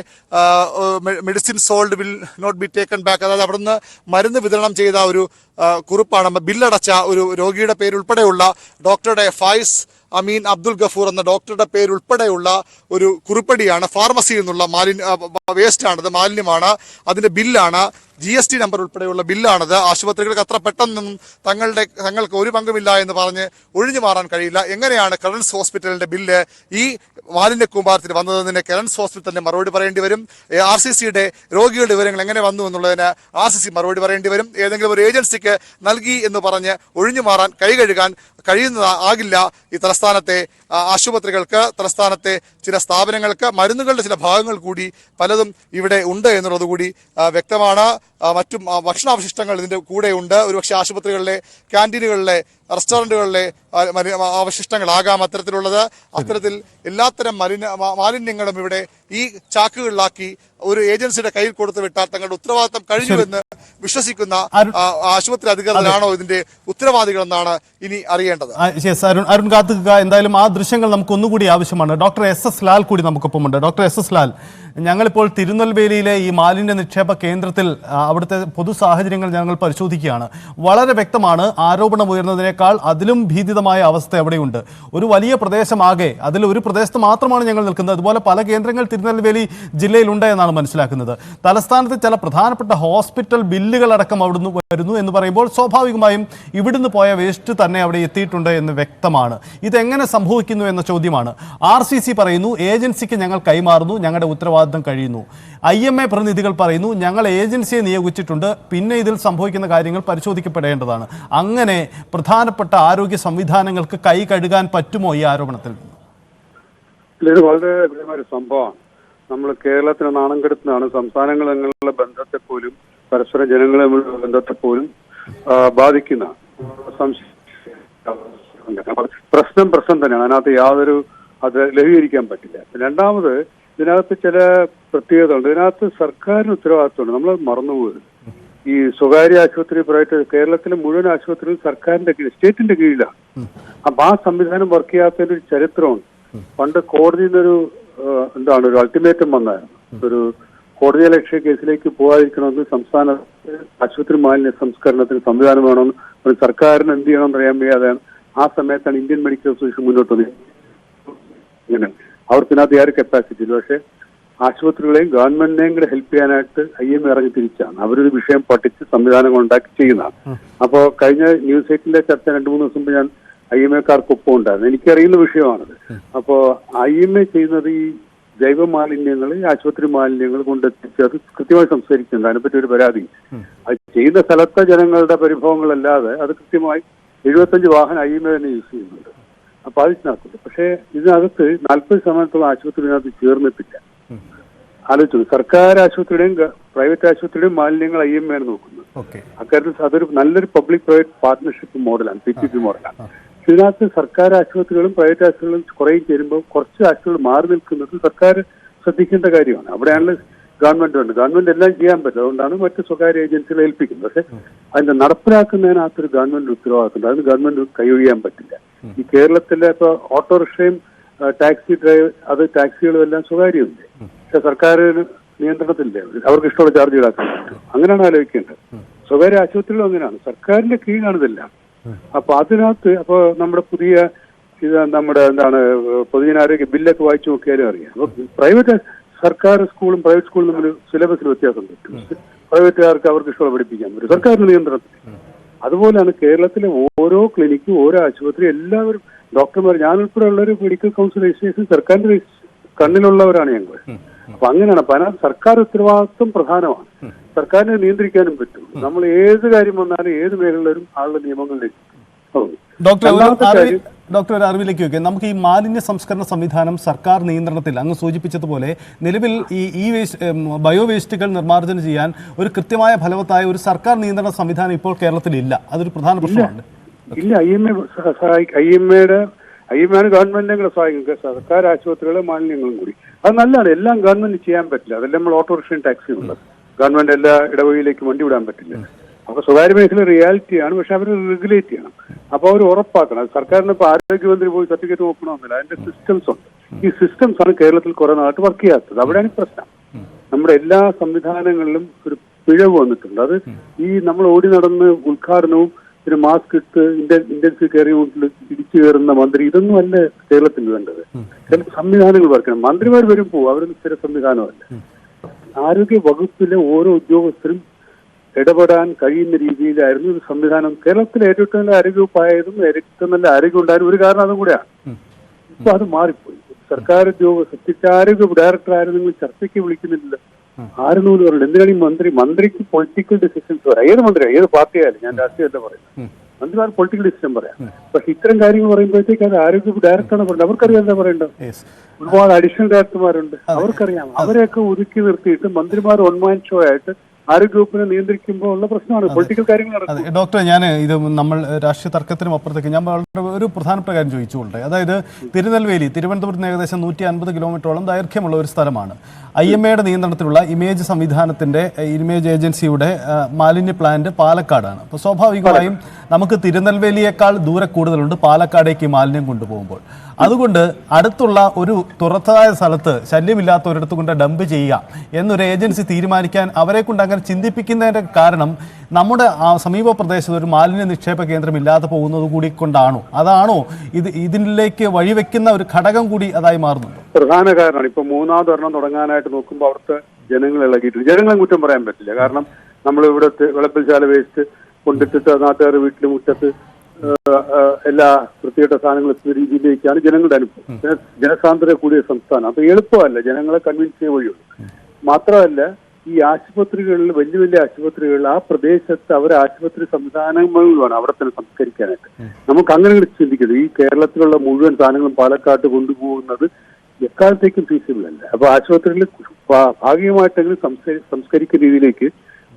medicine sold will not be taken back, അതായത് അവിടുന്ന് മരുന്ന് വിതരണം ചെയ്ത ഒരു കുറിപ്പാണ്, ബില്ലടച്ച ഒരു രോഗിയുടെ പേരുൾപ്പെടെയുള്ള ഡോക്ടറുടെ ഫായിസ് അമീൻ അബ്ദുൽ ഗഫൂർ എന്ന ഡോക്ടറുടെ പേരുൾപ്പെടെയുള്ള ഒരു കുറിപ്പടിയാണ്. ഫാർമസിയിൽ നിന്നുള്ള വേസ്റ്റാണത്, മാലിന്യമാണ്. അതിന്റെ ബില്ലാണ്, GST നമ്പർ ഉൾപ്പെടെയുള്ള ബില്ലാണത്. ആശുപത്രികൾക്ക് അത്ര പെട്ടെന്നൊന്നും തങ്ങൾക്ക് ഒരു പങ്കുമില്ല എന്ന് പറഞ്ഞ് ഒഴിഞ്ഞു മാറാൻ കഴിയില്ല. എങ്ങനെയാണ് ക്രെഡൻസ് ഹോസ്പിറ്റലിന്റെ ബില്ല് ഈ മാലിന്യ കൂമ്പാരത്തിൽ വന്നതെന്ന് ക്രെഡൻസ് ഹോസ്പിറ്റൽ തന്നെ മറുപടി പറയേണ്ടി വരും. RCCയുടെ രോഗികളുടെ വിവരങ്ങൾ എങ്ങനെ വന്നു എന്നുള്ളതിന് RCC മറുപടി പറയേണ്ടി വരും. ഏതെങ്കിലും ഒരു ഏജൻസിക്ക് നൽകി എന്ന് പറഞ്ഞ് ഒഴിഞ്ഞു മാറാൻ കൈകഴുകാൻ കഴിയുന്നതാകില്ല ഈ തലസ്ഥാനത്തെ ആശുപത്രികൾക്ക്, തലസ്ഥാനത്തെ ചില സ്ഥാപനങ്ങൾക്ക്. മരുന്നുകളുടെ ചില ഭാഗങ്ങൾ കൂടി പലതും ഇവിടെ ഉണ്ട് എന്നുള്ളത് കൂടി വ്യക്തമാണ്. മറ്റും ഭക്ഷണാവശിഷ്ടങ്ങൾ ഇതിന്റെ കൂടെ ഉണ്ട്. ഒരുപക്ഷെ ആശുപത്രികളിലെ ക്യാൻറ്റീനുകളിലെ, റെസ്റ്റോറൻറ്റുകളിലെ അവശിഷ്ടങ്ങളാകാം അത്തരത്തിലുള്ളത്. അത്തരത്തിൽ എല്ലാത്തരം മാലിന്യങ്ങളും ഇവിടെ ഈ ചാക്കുകളിലാക്കി ഒരു ഏജൻസിയുടെ കയ്യിൽ കൊടുത്തു വിട്ടാൽ തങ്ങളുടെ ഉത്തരവാദിത്തം കഴിഞ്ഞുവെന്ന് വിശ്വസിക്കുന്ന ആശുപത്രി അധികൃതരാണോ ഇതിന്റെ ഉത്തരവാദികളെന്നാണ് ഇനി അറിയേണ്ടത്. അരുൺ കാത്തുക, എന്തായാലും ആ ദൃശ്യങ്ങൾ നമുക്ക് ഒന്നുകൂടി ആവശ്യമാണ്. ഡോക്ടർ SS ലാൽ കൂടി നമുക്കൊപ്പമുണ്ട്. ഡോക്ടർ SS ലാൽ, ഞങ്ങളിപ്പോൾ തിരുനെൽവേലിയിലെ ഈ മാലിന്യ നിക്ഷേപ കേന്ദ്രത്തിൽ അവിടുത്തെ പൊതു സാഹചര്യങ്ങൾ ഞങ്ങൾ പരിശോധിക്കുകയാണ്. വളരെ വ്യക്തമാണ്, ആരോപണം ഉയർന്നതിനേക്കാൾ അതിലും ഭീതിതമായ അവസ്ഥ അവിടെയുണ്ട്. ഒരു വലിയ പ്രദേശമാകെ, അതിൽ ഒരു പ്രദേശത്ത് മാത്രമാണ് ഞങ്ങൾ നിൽക്കുന്നത്. അതുപോലെ പല കേന്ദ്രങ്ങൾ തിരുനെൽവേലി ജില്ലയിലുണ്ട് എന്നാണ് മനസ്സിലാക്കുന്നത്. തലസ്ഥാനത്ത് ചില പ്രധാനപ്പെട്ട ഹോസ്പിറ്റൽ ബില്ലുകളടക്കം അവിടുന്ന് വരുന്നു എന്ന് പറയുമ്പോൾ സ്വാഭാവികമായും ഇവിടുന്ന് പോയ വേസ്റ്റ് തന്നെ അവിടെ എത്തിയിട്ടുണ്ട് എന്ന് വ്യക്തമാണ്. ഇതെങ്ങനെ സംഭവിക്കുന്നു എന്ന ചോദ്യമാണ്. RCC പറയുന്നു ഏജൻസിക്ക് ഞങ്ങൾ കൈമാറുന്നു, ഞങ്ങളുടെ ഉത്തരവാദിത്തം കഴിയുന്നു. IMA പ്രതിനിധികൾ പറയുന്നു ഞങ്ങൾ ഏജൻസിയെ നിയോഗിച്ചിട്ടുണ്ട്, പിന്നെ ഇതിൽ സംഭവിക്കുന്ന കാര്യങ്ങൾ പരിശോധിക്കപ്പെടേണ്ടതാണ്. അങ്ങനെ പ്രധാനപ്പെട്ട ആരോഗ്യ സംവിധാനങ്ങൾക്ക് കൈ കഴുകാൻ പറ്റുമോ ഈ ആരോപണത്തിൽ? ഇത് വളരെ ഗുരുതരമായ ഒരു സംഭവമാണ്. നമ്മൾ കേരളത്തിന് നാണം കെടുത്തുന്നതാണ്. സംസ്ഥാനങ്ങൾ തമ്മിലുള്ള ബന്ധത്തെ പോലും, പരസ്പരം ജനങ്ങളെ തമ്മിലുള്ള ബന്ധത്തെ പോലും ബാധിക്കുന്ന പ്രശ്നം തന്നെയാണ്. അതിനകത്ത് യാതൊരു അത് ലഘൂകരിക്കാൻ പറ്റില്ല. രണ്ടാമത്, ഇതിനകത്ത് ചില പ്രത്യേകതകളുണ്ട്. ഇതിനകത്ത് സർക്കാരിന് ഉത്തരവാദിത്തമുണ്ട്. നമ്മൾ മറന്നുപോകുന്നത് ഈ സ്വകാര്യ ആശുപത്രി, പ്രൈവറ്റ്, കേരളത്തിലെ മുഴുവൻ ആശുപത്രികളും സർക്കാരിന്റെ കീഴിൽ, സ്റ്റേറ്റിന്റെ കീഴിലാണ്. അപ്പൊ ആ സംവിധാനം വർക്ക് ചെയ്യാത്തതിന്റെ ഒരു ചരിത്രമുണ്ട്. പണ്ട് കോടതിയിൽ നിന്നൊരു ഒരു അൾട്ടിമേറ്റം വന്നായിരുന്നു. ഒരു കോടതി ലക്ഷ്യ കേസിലേക്ക് പോകാതിരിക്കണമെന്ന് സംസ്ഥാന ആശുപത്രി മാലിന്യ സംസ്കരണത്തിന് സംവിധാനം വേണമെന്ന് സർക്കാരിന് എന്ത് ചെയ്യണമെന്ന് അറിയാൻ വയ്യാതെയാണ് ആ സമയത്താണ് ഇന്ത്യൻ മെഡിക്കൽ അസോസിയേഷൻ മുന്നോട്ട് വന്നത്. ഇങ്ങനെ അവർക്കിനകത്ത് യാതൊരു കപ്പാസിറ്റി ഇല്ല. പക്ഷെ ആശുപത്രികളെയും ഗവൺമെന്റിനെയും കൂടെ ഹെൽപ്പ് ചെയ്യാനായിട്ട് IMA ഇറങ്ങി തിരിച്ചാണ്. അവരൊരു വിഷയം പഠിച്ച് സംവിധാനങ്ങൾ ഉണ്ടാക്കി ചെയ്യുന്നതാണ്. അപ്പോൾ കഴിഞ്ഞ ന്യൂസ് 8ന്റെ ചർച്ച 2-3 ദിവസം മുമ്പ് ഞാൻ IMAക്കാർക്കൊപ്പം ഉണ്ടായിരുന്നു. എനിക്കറിയുന്ന വിഷയമാണത്. അപ്പോൾ IMA ചെയ്യുന്നത് ഈ ജൈവ മാലിന്യങ്ങൾ, ഈ ആശുപത്രി മാലിന്യങ്ങൾ കൊണ്ടെത്തിച്ച് അത് കൃത്യമായി സംസ്കരിക്കുന്നുണ്ട്. അതിനെപ്പറ്റി ഒരു പരാതി. അത് ചെയ്യുന്ന സ്ഥലത്തെ ജനങ്ങളുടെ പരിഭവങ്ങളല്ലാതെ അത് കൃത്യമായി 75 വാഹനം IMA തന്നെ യൂസ് ചെയ്യുന്നുണ്ട്. അപ്പൊ അതിനകത്തുണ്ട്. പക്ഷേ ഇതിനകത്ത് 40% ആശുപത്രിനകത്ത് ചേർന്നിട്ടില്ല. ആലോചിച്ചു, സർക്കാർ ആശുപത്രിയുടെയും പ്രൈവറ്റ് ആശുപത്രിയുടെയും മാലിന്യങ്ങൾ IMA ആണ് നോക്കുന്നത്. അക്കാര്യത്തിൽ അതൊരു നല്ലൊരു പബ്ലിക് പ്രൈവറ്റ് പാർട്ട്ണർഷിപ്പ് മോഡലാണ്, PPP മോഡലാണ്. ഇതിനകത്ത് സർക്കാർ ആശുപത്രികളും പ്രൈവറ്റ് ആശുപത്രികളും കുറേ ചേരുമ്പോൾ കുറച്ച് ആശുപത്രികൾ മാറി നിൽക്കുന്നത് സർക്കാർ ശ്രദ്ധിക്കേണ്ട കാര്യമാണ്. അവിടെയാണ് ഗവൺമെന്റ് ഉണ്ട്. ഗവൺമെന്റ് എല്ലാം ചെയ്യാൻ പറ്റും. അതുകൊണ്ടാണ് മറ്റ് സ്വകാര്യ ഏജൻസികളെ ഏൽപ്പിക്കുന്നത്. പക്ഷെ അതിന്റെ നടപ്പിലാക്കുന്നതിനകത്തൊരു ഗവൺമെന്റ് ഉത്തരവാദിത്തമുണ്ട്. അതിന് ഗവൺമെന്റ് കൈയൊഴിയാൻ പറ്റില്ല. ഈ കേരളത്തിലെ ഇപ്പൊ ഓട്ടോറിക്ഷയും ടാക്സി ടാക്സികളും എല്ലാം സ്വകാര്യമുണ്ട്. പക്ഷെ സർക്കാരിന് നിയന്ത്രണത്തില്ലേ, അവർക്ക് ഇഷ്ടമുള്ള ചാർജ് ഈടാക്കാൻ പറ്റും. അങ്ങനെയാണ് ആലോചിക്കേണ്ടത്. സ്വകാര്യ ആശുപത്രികളും അങ്ങനെയാണ്, സർക്കാരിന്റെ കീഴിലാണ് ഇതെല്ലാം. അപ്പൊ അതിനകത്ത് നമ്മുടെ പുതിയ ഇത് നമ്മുടെ എന്താണ് പൊതുജനാരോഗ്യ ബില്ലൊക്കെ വായിച്ചു നോക്കിയാലും അറിയാം. അപ്പൊ പ്രൈവറ്റ് സർക്കാർ സ്കൂളും പ്രൈവറ്റ് സ്കൂളും തമ്മിൽ സിലബസിൽ വ്യത്യാസം പറ്റും. പ്രൈവറ്റുകാർക്ക് അവർക്ക് ഇഷ്ടമുള്ള പഠിപ്പിക്കാൻ പറ്റും, സർക്കാരിന്റെ നിയന്ത്രണത്തിൽ. അതുപോലെയാണ് കേരളത്തിലെ ഓരോ ക്ലിനിക്കും ഓരോ ആശുപത്രി എല്ലാവരും ഡോക്ടർമാർ, ഞാൻ ഉൾപ്പെടെ ഉള്ള ഒരു മെഡിക്കൽ കൗൺസിൽ രജിസ്ട്രേഷൻ സർക്കാരിന്റെ കണ്ണിലുള്ളവരാണ് ഞങ്ങൾ. അപ്പൊ അങ്ങനെയാണ്. അപ്പൊ അതിനകത്ത് സർക്കാർ ഉത്തരവാദിത്വം പ്രധാനമാണ്. സർക്കാരിനെ നിയന്ത്രിക്കാനും പറ്റും. നമ്മൾ ഏത് കാര്യം വന്നാലും ഏത് മേഖലയിലും ആളുടെ നിയമങ്ങളിലേക്ക്. ഡോക്ടർ ഒരു അറിവിലേക്ക് വെക്കുക, നമുക്ക് ഈ മാലിന്യ സംസ്കരണ സംവിധാനം സർക്കാർ നിയന്ത്രണത്തിൽ അങ്ങ് സൂചിപ്പിച്ചതുപോലെ നിലവിൽ ഈ ബയോ വേസ്റ്റുകൾ നിർമ്മാർജ്ജനം ചെയ്യാൻ ഒരു കൃത്യമായ ഫലവത്തായ ഒരു സർക്കാർ നിയന്ത്രണ സംവിധാനം ഇപ്പോൾ കേരളത്തിലില്ല. അതൊരു പ്രധാന പ്രശ്നമാണ്. ഇല്ല, IMA ഗവൺമെന്റിനെ സഹായിക്കും. സർക്കാർ ആശുപത്രികളെ മാലിന്യങ്ങളും കൂടി അത് നല്ലതാണ്. എല്ലാം ഗവൺമെന്റ് ചെയ്യാൻ പറ്റില്ല. അതെല്ലാം നമ്മൾ ഓട്ടോറിക്ഷയും ടാക്സിയും ഉള്ളത്. ഗവൺമെന്റ് എല്ലാ ഇടവഴിയിലേക്കും വണ്ടി വിടാൻ പറ്റില്ല. അപ്പൊ സ്വകാര്യ മേഖല റിയാലിറ്റിയാണ്. പക്ഷെ അവർ റെഗുലേറ്റ് ചെയ്യണം. അപ്പൊ അവർ ഉറപ്പാക്കണം. സർക്കാരിന് ഇപ്പൊ ആരോഗ്യമന്ത്രി പോയി സർട്ടിഫിക്കറ്റ് നോക്കണമെന്നില്ല. അതിന്റെ സിസ്റ്റംസ് ഉണ്ട്. ഈ സിസ്റ്റംസ് ആണ് കേരളത്തിൽ കുറെ നാട്ട് വർക്ക് ചെയ്യാത്തത്. അവിടെയാണ് പ്രശ്നം. നമ്മുടെ എല്ലാ സംവിധാനങ്ങളിലും ഒരു പിഴവ് വന്നിട്ടുണ്ട്. അത് ഈ നമ്മൾ ഓടി നടന്ന് ഉദ്ഘാടനവും ഒരു മാസ്ക് ഇട്ട് ഇന്റൻസീവ് കെയർ യൂണിറ്റിൽ ഇടിച്ചു കയറുന്ന മന്ത്രി, ഇതൊന്നും അല്ല കേരളത്തിൽ വേണ്ടത്. സംവിധാനങ്ങൾ വർക്കണം. മന്ത്രിമാർ വരും പോകും, അവരൊന്നും സ്ഥിര സംവിധാനമല്ല. ആരോഗ്യ വകുപ്പിലെ ഓരോ ഉദ്യോഗസ്ഥരും ഇടപെടാൻ കഴിയുന്ന രീതിയിലായിരുന്നു ഒരു സംവിധാനം. കേരളത്തിലെ ഏറ്റവും നല്ല ആരോഗ്യവകുപ്പായതും ഏറ്റവും നല്ല ആരോഗ്യം ഉണ്ടായിരുന്നു ഒരു കാരണം അതും കൂടെയാണ്. ഇപ്പൊ അത് മാറിപ്പോയി. സർക്കാർ ഉദ്യോഗസ്ഥ ആരോഗ്യ ഡയറക്ടർ ആരും നിങ്ങൾ ചർച്ചയ്ക്ക് വിളിക്കുന്നില്ല. ആരെന്ന് പോലും പറയുന്നത്. എന്തിനാണ് ഈ മന്ത്രിക്ക് പൊളിറ്റിക്കൽ ഡിസിഷൻസ് പറയാം. ഏത് മന്ത്രിയാ, ഏത് പാർട്ടിയായാലും, ഞാൻ രാഷ്ട്രീയമല്ല പറയുന്നത്. മന്ത്രിമാർ പൊളിറ്റിക്കൽ ഡിസിഷൻ പറയാം. പക്ഷെ ഇത്തരം കാര്യങ്ങൾ പറയുമ്പോഴത്തേക്ക് അത് ആരോഗ്യ ഡയറക്ടറാണ് പറയുന്നത്. അവർക്കറിയാം എന്താ പറയേണ്ടത്. ഒരുപാട് അഡീഷണൽ ഡയറക്ടർമാരുണ്ട്, അവർക്കറിയാം. അവരെയൊക്കെ ഒതുക്കി നിർത്തിയിട്ട് മന്ത്രിമാർ വൺ മാൻ ഷോ ആയിട്ട് ആരോഗ്യവകുപ്പിനെ നിയന്ത്രിക്കുമ്പോൾ ഉള്ള പ്രശ്നമാണ്. പൊളിറ്റിക്കൽ കാര്യങ്ങൾ നടക്കും. ഡോക്ടറെ, ഞാൻ ഇത് നമ്മൾ രാഷ്ട്രീയ തർക്കത്തിനും അപ്പുറത്തേക്ക് ഞാൻ ഒരു പ്രധാനപ്പെട്ട കാര്യം ചോദിച്ചുകൊള്ളട്ടെ. അതായത് തിരുനെൽവേലി തിരുവനന്തപുരത്ത് നിന്ന് ഏകദേശം 150 കിലോമീറ്ററോളം ദൈർഘ്യമുള്ള ഒരു സ്ഥലമാണ്. IMA നിയന്ത്രണത്തിലുള്ള ഇമേജ് സംവിധാനത്തിൻ്റെ ഇമേജ് ഏജൻസിയുടെ മാലിന്യ പ്ലാന്റ് പാലക്കാടാണ്. അപ്പോൾ സ്വാഭാവികമായും നമുക്ക് തിരുനെൽവേലിയേക്കാൾ ദൂരെ കൂടുതലുണ്ട് പാലക്കാടേക്ക് മാലിന്യം കൊണ്ടുപോകുമ്പോൾ. അതുകൊണ്ട് അടുത്തുള്ള ഒരു തുറസായ സ്ഥലത്ത് ശല്യമില്ലാത്ത ഒരിടത്ത് കൊണ്ട് ഡംപ് ചെയ്യുക എന്നൊരു ഏജൻസി തീരുമാനിക്കാൻ അവരെ കൊണ്ട് അങ്ങനെ ചിന്തിപ്പിക്കുന്നതിൻ്റെ കാരണം നമ്മുടെ സമീപ പ്രദേശത്ത് ഒരു മാലിന്യ നിക്ഷേപ കേന്ദ്രം ഇല്ലാതെ പോകുന്നത് കൂടി കൊണ്ടാണോ? അതാണോ ഇതിലേക്ക് വഴിവെക്കുന്ന ഒരു ഘടകം കൂടി അതായി മാറുന്നുണ്ട്? പ്രധാന കാരണമാണ്. ഇപ്പൊ മൂന്നാമത് ഒരെണ്ണം തുടങ്ങാനായിട്ട് നോക്കുമ്പോൾ അവിടുത്തെ ജനങ്ങൾ ഇളകിയിട്ടില്ല. ജനങ്ങളെ കുറ്റം പറയാൻ പറ്റില്ല. കാരണം നമ്മൾ ഇവിടുത്തെ വിളപ്പിൽശാല വേസ്റ്റ് കൊണ്ടിട്ടിട്ട് നാട്ടുകാർ വീട്ടിൽ മുറ്റത്ത് എല്ലാ വൃത്തികെട്ട സാധനങ്ങൾ എത്തുന്ന രീതിയിലേക്കാണ് ജനങ്ങളുടെ അനുഭവം. ജനസാന്ദ്രത കൂടിയ സംസ്ഥാനം. അപ്പൊ എളുപ്പമല്ല, ജനങ്ങളെ കൺവിൻസ് ചെയ്യാൻ വഴിയുള്ളൂ. മാത്രമല്ല ഈ ആശുപത്രികളിൽ, വലിയ വലിയ ആശുപത്രികളിൽ ആ പ്രദേശത്ത് അവർ ആശുപത്രി സംവിധാനങ്ങൾ വേണം അവിടെ തന്നെ സംസ്കരിക്കാനായിട്ട്. നമുക്ക് അങ്ങനെ ചിന്തിക്കുന്നത് ഈ കേരളത്തിലുള്ള മുഴുവൻ സാധനങ്ങളും പാലക്കാട്ട് കൊണ്ടുപോകുന്നത് എക്കാലത്തേക്കും ഫീസിബിൾ അല്ല. അപ്പൊ ആശുപത്രികളിൽ ഭാഗികമായിട്ടെങ്കിലും സംസ്കരിക്കുന്ന രീതിയിലേക്ക്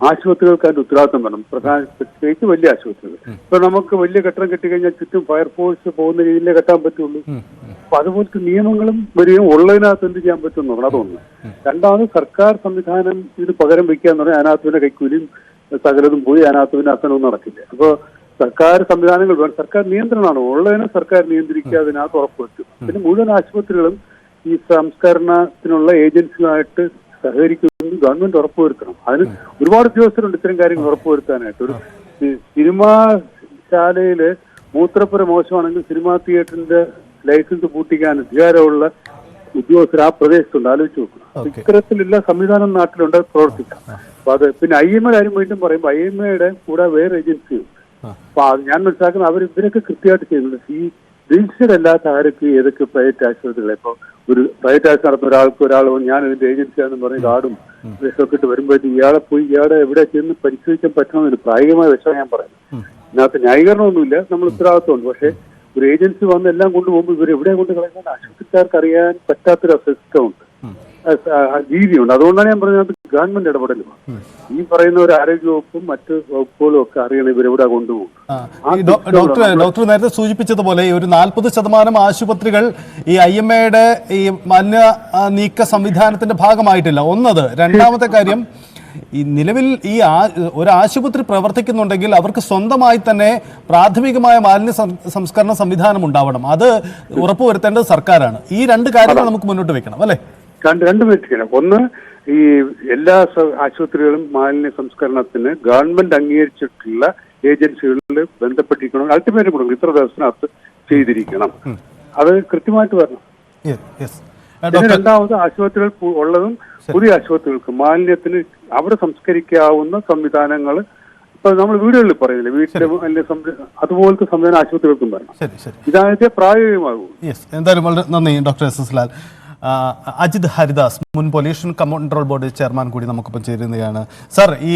ആശുപത്രികൾക്ക് അതിന്റെ ഉത്തരവാദിത്തം വേണം. പ്രത്യേകിച്ച് വലിയ ആശുപത്രികൾ. ഇപ്പൊ നമുക്ക് വലിയ കെട്ടിടം കെട്ടിക്കഴിഞ്ഞാൽ ചുറ്റും ഫയർഫോഴ്സ് പോകുന്ന രീതിയിലേ കെട്ടാൻ പറ്റുള്ളൂ. അപ്പൊ അതുപോലത്തെ നിയമങ്ങളും വരികയും ഉള്ളതിനകത്ത് എന്ത് ചെയ്യാൻ പറ്റും അതൊന്ന്. രണ്ടാമത് സർക്കാർ സംവിധാനം ഇതിന് പകരം വെക്കുക എന്ന് പറഞ്ഞാൽ അതിനകത്ത് പിന്നെ കൈക്കൂലിയും സകലതും പോയി അതിനകത്ത് പിന്നെ അസനൊന്നും നടക്കില്ല. അപ്പൊ സർക്കാർ സംവിധാനങ്ങൾ വേണം. സർക്കാർ നിയന്ത്രണമാണ്. ഉള്ളതിനെ സർക്കാർ നിയന്ത്രിക്കുക, അതിനകത്ത് ഉറപ്പുവെക്കും. പിന്നെ മുഴുവൻ ആശുപത്രികളും ഈ സംസ്കരണത്തിനുള്ള ഏജൻസികളായിട്ട് സഹകരിക്കുന്നത് ഗവൺമെന്റ് ഉറപ്പുവരുത്തണം. അതിന് ഒരുപാട് ഉദ്യോഗസ്ഥരുണ്ട് ഇത്തരം കാര്യങ്ങൾ ഉറപ്പുവരുത്താനായിട്ട്. ഒരു സിനിമാ ശാലയില് മൂത്രപ്പുര മോശമാണെങ്കിൽ സിനിമാ തിയേറ്ററിന്റെ ലൈസൻസ് പൂട്ടിക്കാൻ അധികാരമുള്ള ഉദ്യോഗസ്ഥർ ആ പ്രദേശത്തുണ്ട്. ആലോചിച്ച് നോക്കണം. ഇത്തരത്തിലുള്ള സംവിധാനം നാട്ടിലുണ്ട്, പ്രവർത്തിക്കാം. അപ്പൊ അത് പിന്നെ IMA കാര്യം വീണ്ടും പറയുമ്പോൾ IMA കൂടെ വേറെ ഏജൻസിയുണ്ട്. അപ്പൊ ഞാൻ മനസ്സിലാക്കുന്നത് അവർ ഇതിനൊക്കെ കൃത്യമായിട്ട് ചെയ്യുന്നുണ്ട്. ഈ രജിസ്റ്റേഡ് അല്ലാത്ത ആരൊക്കെ ഏതൊക്കെ പ്രൈവറ്റ് ആശുപത്രികളെ ഇപ്പൊ ഒരു പ്രൈവറ്റ് ആശുപത്രി നടത്തുന്ന ഒരാൾ ഞാൻ ഇതിന്റെ ഏജൻസിയാണെന്ന് പറഞ്ഞ് കാർഡും ഒക്കെ ഇട്ട് വരുമ്പോഴത്തേക്ക് ഇയാളെ പോയി ഇയാളെ എവിടെ ചെന്ന് പരിശോധിക്കാൻ പറ്റണമെന്നൊരു പ്രായോഗികമായ വിഷയം ഞാൻ പറയുന്നത്. ഇതിനകത്ത് ന്യായീകരണമൊന്നുമില്ല, നമ്മൾ ഉത്തരവാദിത്വമുണ്ട്. പക്ഷെ ഒരു ഏജൻസി വന്ന് എല്ലാം കൊണ്ടുപോകുമ്പോൾ ഇവർ എവിടെ കൊണ്ട് കളയുന്നത് ആശുപത്രിക്കാർക്ക് അറിയാൻ പറ്റാത്തൊരു സിസ്റ്റമുണ്ട്, രീതിയുണ്ട്. അതുകൊണ്ടാണ് ഞാൻ പറഞ്ഞത് ഗവൺമെന്റ് ഇടപെടലും. ഈ പറയുന്ന ഒരു ആരോഗ്യവകുപ്പും മറ്റ് വകുപ്പുകളും ഒക്കെ അറിയണം ഇവരെവിടെ കൊണ്ടുപോകും. ഡോക്ടർ നേരത്തെ സൂചിപ്പിച്ചതുപോലെ ഒരു 40% ആശുപത്രികൾ ഈ IMA ഈ മാലിന്യ നീക്ക സംവിധാനത്തിന്റെ ഭാഗമായിട്ടില്ല. ഒന്നത്. രണ്ടാമത്തെ കാര്യം, ഈ നിലവിൽ ഈ ഒരു ആശുപത്രി പ്രവർത്തിക്കുന്നുണ്ടെങ്കിൽ അവർക്ക് സ്വന്തമായി തന്നെ പ്രാഥമികമായ മാലിന്യ സംസ്കരണ സംവിധാനം ഉണ്ടാവണം. അത് ഉറപ്പുവരുത്തേണ്ടത് സർക്കാരാണ്. ഈ രണ്ട് കാര്യങ്ങൾ നമുക്ക് മുന്നോട്ട് വെക്കണം, അല്ലേ? രണ്ട് മിനിറ്റ്. ഒന്ന്, ഈ എല്ലാ ആശുപത്രികളും മാലിന്യ സംസ്കരണത്തിന് ഗവൺമെന്റ് അംഗീകരിച്ചിട്ടുള്ള ഏജൻസികളിൽ ബന്ധപ്പെട്ടിരിക്കണം. അൾട്ടിമേറ്റം കൊടുക്കണം, ഇത്ര ദിവസത്തിനകത്ത് ചെയ്തിരിക്കണം. അത് കൃത്യമായിട്ട് വരണം. പിന്നെ രണ്ടാമത് ആശുപത്രികൾ ഉള്ളതും പുതിയ ആശുപത്രികൾക്ക് മാലിന്യത്തിന് അവിടെ സംസ്കരിക്കാവുന്ന സംവിധാനങ്ങൾ ഇപ്പൊ നമ്മൾ വീടുകളിൽ പറയുന്നില്ല, വീട്ടിലെ അതുപോലത്തെ സംവിധാനം ആശുപത്രികൾക്കും വരണം. ഇതായത് പ്രായോഗികമാകൂ. എന്തായാലും വളരെ നന്ദി ഡോക്ടർ എസ് ലാൽ. അജിത് ഹരിദാസ്, മുൻ പൊല്യൂഷൻ കൺട്രോൾ ബോർഡ് ചെയർമാൻ കൂടി നമുക്കൊപ്പം ചേരുന്നതാണ്. സർ, ഈ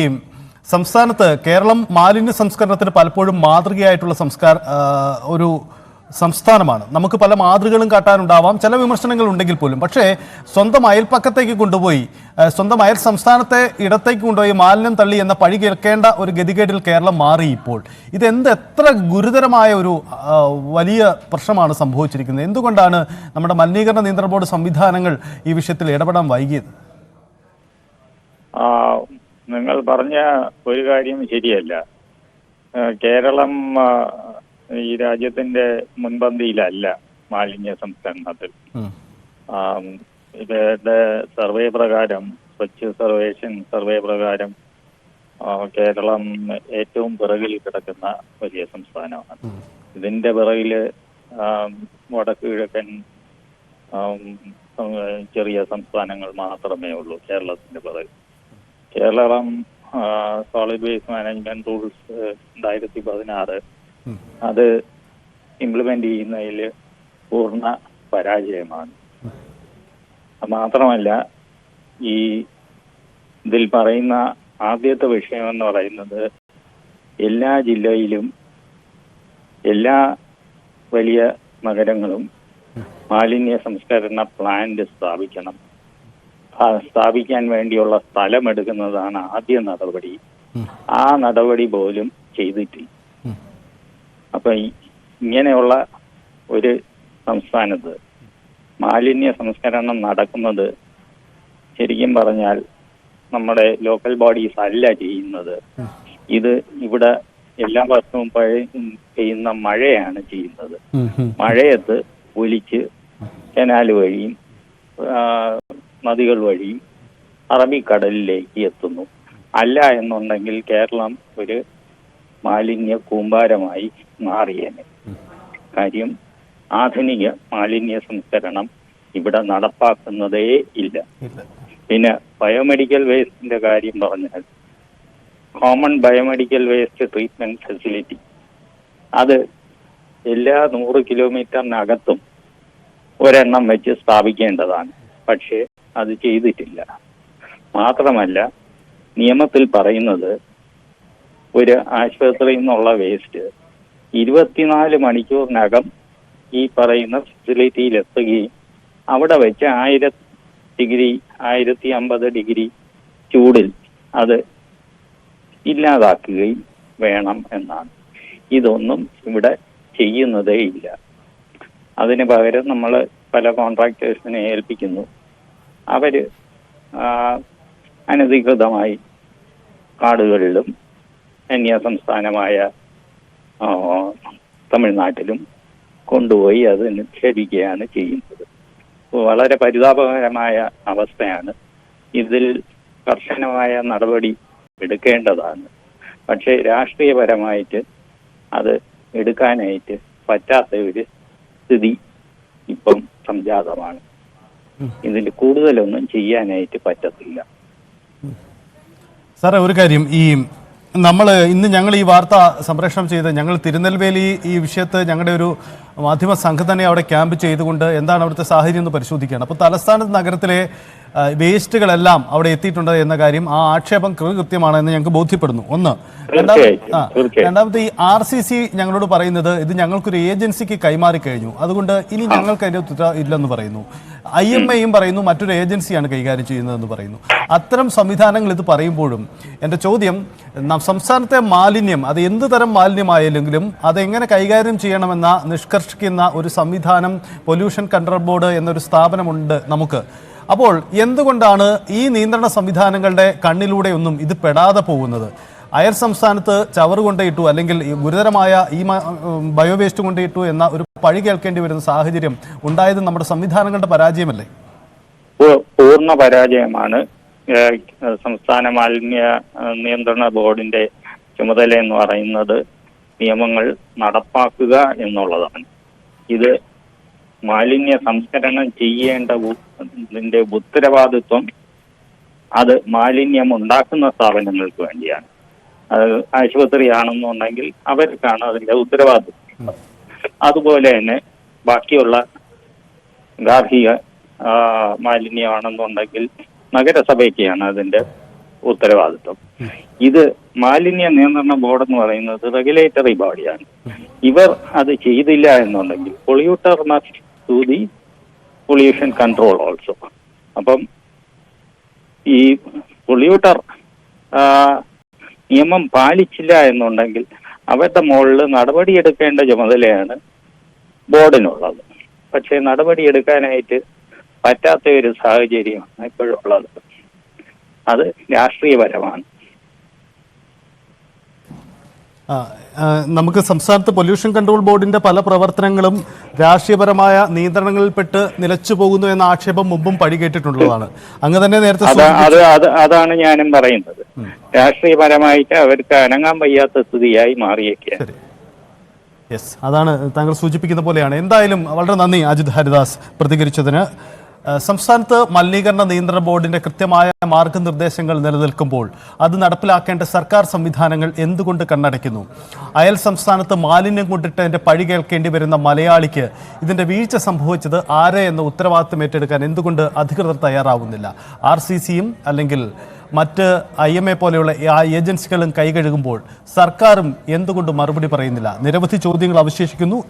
സംസ്ഥാനത്ത് കേരളം മാലിന്യ സംസ്കരണത്തിന് പലപ്പോഴും മാതൃകയായിട്ടുള്ള ഒരു സംസ്ഥാനമാണ്. നമുക്ക് പല മാതൃകകളും കാട്ടാനുണ്ടാവാം, ചില വിമർശനങ്ങൾ ഉണ്ടെങ്കിൽ പോലും. പക്ഷേ സ്വന്തം അയൽപ്പക്കത്തേക്ക് കൊണ്ടുപോയി, സ്വന്തം അയൽ സംസ്ഥാനത്തെ ഇടത്തേക്ക് കൊണ്ടുപോയി മാലിന്യം തള്ളി എന്ന പഴി കേൾക്കേണ്ട ഒരു ഗതികേടിൽ കേരളം മാറി ഇപ്പോൾ. എത്ര ഗുരുതരമായ ഒരു വലിയ പ്രശ്നമാണ് സംഭവിച്ചിരിക്കുന്നത്? എന്തുകൊണ്ടാണ് നമ്മുടെ മലിനീകരണ നിയന്ത്രണ ബോർഡ് സംവിധാനങ്ങൾ ഈ വിഷയത്തിൽ ഇടപെടാൻ വൈകിയത്? നിങ്ങൾ പറഞ്ഞ ഒരു കാര്യം ശരിയല്ല. കേരളം ഈ രാജ്യത്തിന്റെ മുൻപന്തിയിലല്ല മാലിന്യ സംസ്കരണത്തിൽ. ഇവരുടെ സർവേ പ്രകാരം, സ്വച്ഛ് സർവേഷൻ സർവേ പ്രകാരം കേരളം ഏറ്റവും പിറകിൽ കിടക്കുന്ന വലിയ സംസ്ഥാനമാണ്. ഇതിന്റെ പിറകിൽ വടക്ക് കിഴക്കൻ ചെറിയ സംസ്ഥാനങ്ങൾ മാത്രമേ ഉള്ളൂ കേരളത്തിന്റെ പിറകിൽ. Keralam solid waste management rules 2016 അത് ഇംപ്ലിമെന്റ് ചെയ്യുന്നതിൽ പൂർണ്ണ പരാജയമാണ്. മാത്രമല്ല, ഇതിൽ പറയുന്ന ആദ്യത്തെ വിഷയം എന്ന് പറയുന്നത് എല്ലാ ജില്ലയിലും എല്ലാ വലിയ നഗരങ്ങളും മാലിന്യ സംസ്കരണ പ്ലാന്റ് സ്ഥാപിക്കണം. സ്ഥാപിക്കാൻ വേണ്ടിയുള്ള സ്ഥലമെടുക്കുന്നതാണ് ആദ്യ നടപടി. ആ നടപടി പോലും ചെയ്തിട്ടില്ല. അപ്പൊ ഇങ്ങനെയുള്ള ഒരു സംസ്ഥാനത്ത് മാലിന്യ സംസ്കരണം നടക്കുന്നത് ശരിക്കും പറഞ്ഞാൽ നമ്മുടെ ലോക്കൽ ബോഡീസ് അല്ല ചെയ്യുന്നത്. ഇത് ഇവിടെ എല്ലാ വർഷവും പെയ്യുന്ന മഴയാണ് ചെയ്യുന്നത്. മഴയത്ത് ഒലിച്ച് കനാല് വഴിയും നദികൾ വഴിയും അറബിക്കടലിലേക്ക് എത്തുന്നു. അല്ല എന്നുണ്ടെങ്കിൽ കേരളം ഒരു മാലിന്യ കൂമ്പാരമായി മാറിയേനെ. കാര്യം ആധുനിക മാലിന്യ സംസ്കരണം ഇവിടെ നടപ്പാക്കുന്നതേ ഇല്ല. പിന്നെ ബയോമെഡിക്കൽ വേസ്റ്റിന്റെ കാര്യം പറഞ്ഞാൽ, common biomedical waste treatment facility അത് എല്ലാ 100 കിലോമീറ്ററിനകത്തും ഒരെണ്ണം വെച്ച് സ്ഥാപിക്കേണ്ടതാണ്. പക്ഷേ അത് ചെയ്തിട്ടില്ല. മാത്രമല്ല, നിയമത്തിൽ പറയുന്നത് ഒരു ആശുപത്രിയിൽ നിന്നുള്ള വേസ്റ്റ് 24 മണിക്കൂറിനകം ഈ പറയുന്ന ഫെസിലിറ്റിയിൽ എത്തുകയും അവിടെ വെച്ച് 1000 ഡിഗ്രി 1050 ഡിഗ്രി ചൂടിൽ അത് ഇല്ലാതാക്കുകയും വേണം എന്നാണ്. ഇതൊന്നും ഇവിടെ ചെയ്യുന്നതേ ഇല്ല. അതിന് പകരം നമ്മൾ പല കോൺട്രാക്ടേഴ്സിനെ ഏൽപ്പിക്കുന്നു. അവര് അനധികൃതമായി കാടുകളിലും അന്യ സംസ്ഥാനമായ തമിഴ്നാട്ടിലും കൊണ്ടുപോയി അത് നിക്ഷേപിക്കുകയാണ് ചെയ്യുന്നത്. വളരെ പരിതാപകരമായ അവസ്ഥയാണ്. ഇതിൽ കർശനമായ നടപടി എടുക്കേണ്ടതാണ്. പക്ഷേ രാഷ്ട്രീയപരമായിട്ട് അത് എടുക്കാനായിട്ട് പറ്റാത്ത ഒരു സ്ഥിതി ഇപ്പം സംജാതമാണ്. ഇതിൽ കൂടുതലൊന്നും ചെയ്യാനായിട്ട് പറ്റത്തില്ല. സാറേ, ഒരു കാര്യം, ഇന്ന് ഞങ്ങൾ ഈ വാർത്ത സംപ്രേഷണം ചെയ്ത് ഞങ്ങൾ തിരുനെൽവേലി ഈ വിഷയത്ത് ഞങ്ങളുടെ ഒരു മാധ്യമ സംഘം തന്നെ അവിടെ ക്യാമ്പ് ചെയ്തുകൊണ്ട് എന്താണ് അവിടുത്തെ സാഹചര്യം എന്ന് പരിശോധിക്കുകയാണ്. അപ്പോൾ തലസ്ഥാന നഗരത്തിലെ വേസ്റ്റുകളെല്ലാം അവിടെ എത്തിയിട്ടുണ്ട് എന്ന കാര്യം, ആ ആക്ഷേപം കൃത്യമാണ് എന്ന് ഞങ്ങൾക്ക് ബോധ്യപ്പെടുന്നു. ഒന്ന്. രണ്ടാമത്തെ, ഈ RCC ഞങ്ങളോട് പറയുന്നത് ഇത് ഞങ്ങൾക്കൊരു ഏജൻസിക്ക് കൈമാറി കഴിഞ്ഞു, അതുകൊണ്ട് ഇനി ഞങ്ങൾക്ക് അതിൻ്റെ ഉത്തരവാദിത്തം ഇല്ലെന്ന് പറയുന്നു. IMAയും പറയുന്നു മറ്റൊരു ഏജൻസിയാണ് കൈകാര്യം ചെയ്യുന്നതെന്ന് പറയുന്നു. അത്തരം സംവിധാനങ്ങൾ ഇത് പറയുമ്പോഴും എൻ്റെ ചോദ്യം, സംസ്ഥാനത്തെ മാലിന്യം അത് എന്ത് തരം മാലിന്യമായാലെങ്കിലും അതെങ്ങനെ കൈകാര്യം ചെയ്യണമെന്ന നിഷ്കർഷിക്കുന്ന ഒരു സംവിധാനം പൊല്യൂഷൻ കൺട്രോൾ ബോർഡ് എന്നൊരു സ്ഥാപനമുണ്ട് നമുക്ക്. അപ്പോൾ എന്തുകൊണ്ടാണ് ഈ നിയന്ത്രണ സംവിധാനങ്ങളുടെ കണ്ണിലൂടെ ഒന്നും ഇത് പെടാതെ പോകുന്നത്? അയൽ സംസ്ഥാനത്ത് ചവറ് കൊണ്ടേയിട്ടു അല്ലെങ്കിൽ ഗുരുതരമായ ഈ ബയോവേസ്റ്റ് കൊണ്ടേയിട്ടു എന്ന ഒരു പഴി കേൾക്കേണ്ടി വരുന്ന സാഹചര്യം ഉണ്ടായത് നമ്മുടെ സംവിധാനങ്ങളുടെ പരാജയമല്ലേ? പൂർണ്ണ പരാജയമാണ്. സംസ്ഥാന മാലിന്യ നിയന്ത്രണ ബോർഡിന്റെ ചുമതല എന്ന് പറയുന്നത് നിയമങ്ങൾ നടപ്പാക്കുക എന്നുള്ളതാണ്. ഇത് മാലിന്യ സംസ്കരണം ചെയ്യേണ്ട ഇതിന്റെ ഉത്തരവാദിത്വം അത് മാലിന്യം ഉണ്ടാക്കുന്ന സ്ഥാപനങ്ങൾക്ക് വേണ്ടിയാണ്. അത് ആശുപത്രിയാണെന്നുണ്ടെങ്കിൽ അവർക്കാണ് അതിന്റെ ഉത്തരവാദിത്വം. അതുപോലെ തന്നെ ബാക്കിയുള്ള ഗാർഹിക മാലിന്യമാണെന്നുണ്ടെങ്കിൽ നഗരസഭയ്ക്കാണ് അതിന്റെ ഉത്തരവാദിത്വം. ഇത് മാലിന്യ നിയന്ത്രണ ബോർഡ് എന്ന് പറയുന്നത് റെഗുലേറ്ററി ബോഡിയാണ്. ഇവർ അത് ചെയ്തില്ല എന്നുണ്ടെങ്കിൽ polluter must do the pollution control also. അപ്പം ഈ പൊള്യൂട്ടർ നിയമം പാലിച്ചില്ല എന്നുണ്ടെങ്കിൽ അവരുടെ മുകളിൽ നടപടിയെടുക്കേണ്ട ചുമതലയാണ് ബോർഡിനുള്ളത്. പക്ഷേ നടപടിയെടുക്കാനായിട്ട് പറ്റാത്ത ഒരു സാഹചര്യമാണ് ഇപ്പോഴുള്ളത്. അത് രാഷ്ട്രീയപരമാണ്. നമുക്ക് സംസ്ഥാനത്ത് പൊല്യൂഷൻ കൺട്രോൾ ബോർഡിന്റെ പല പ്രവർത്തനങ്ങളും രാഷ്ട്രീയപരമായ നിയന്ത്രണങ്ങളിൽപ്പെട്ട് നിലച്ചു പോകുന്നു എന്ന ആക്ഷേപം മുമ്പും പടികേട്ടിട്ടുള്ളതാണ്. അങ്ങ് തന്നെ നേരത്തെ അതാണ് ഞാനും പറയുന്നത്. രാഷ്ട്രീയപരമായിട്ട് അവർക്ക് അനങ്ങാൻ വയ്യാത്ത സ്ഥിതിയായി മാറിയേക്കാണ്. യെസ്, അതാണ് താങ്കൾ സൂചിപ്പിക്കുന്ന പോലെയാണ്. എന്തായാലും വളരെ നന്ദി അജിത് ഹരിദാസ് പ്രതികരിച്ചതിന്. സംസ്ഥാനത്ത് മലിനീകരണ നിയന്ത്രണ ബോർഡിന്റെ കൃത്യമായ മാർഗനിർദ്ദേശങ്ങൾ നിലനിൽക്കുമ്പോൾ അത് നടപ്പിലാക്കേണ്ട സർക്കാർ സംവിധാനങ്ങൾ എന്തുകൊണ്ട് കണ്ണടയ്ക്കുന്നു? അയൽ സംസ്ഥാനത്ത് മാലിന്യം കൊണ്ടിട്ടതിന്റെ പഴി കേൾക്കേണ്ടി വരുന്ന മലയാളിക്ക് ഇതിന്റെ വീഴ്ച സംഭവിച്ചത് ആരെ എന്ന ഉത്തരവാദിത്തം ഏറ്റെടുക്കാൻ എന്തുകൊണ്ട് അധികൃതർ തയ്യാറാവുന്നില്ല? RCCയും അല്ലെങ്കിൽ മറ്റ് IMA പോലെയുള്ള ഏജൻസികളും കൈകഴുകുമ്പോൾ സർക്കാരും എന്തുകൊണ്ട് മറുപടി പറയുന്നില്ല? നിരവധി ചോദ്യങ്ങൾ അവശേഷിക്കുന്നു.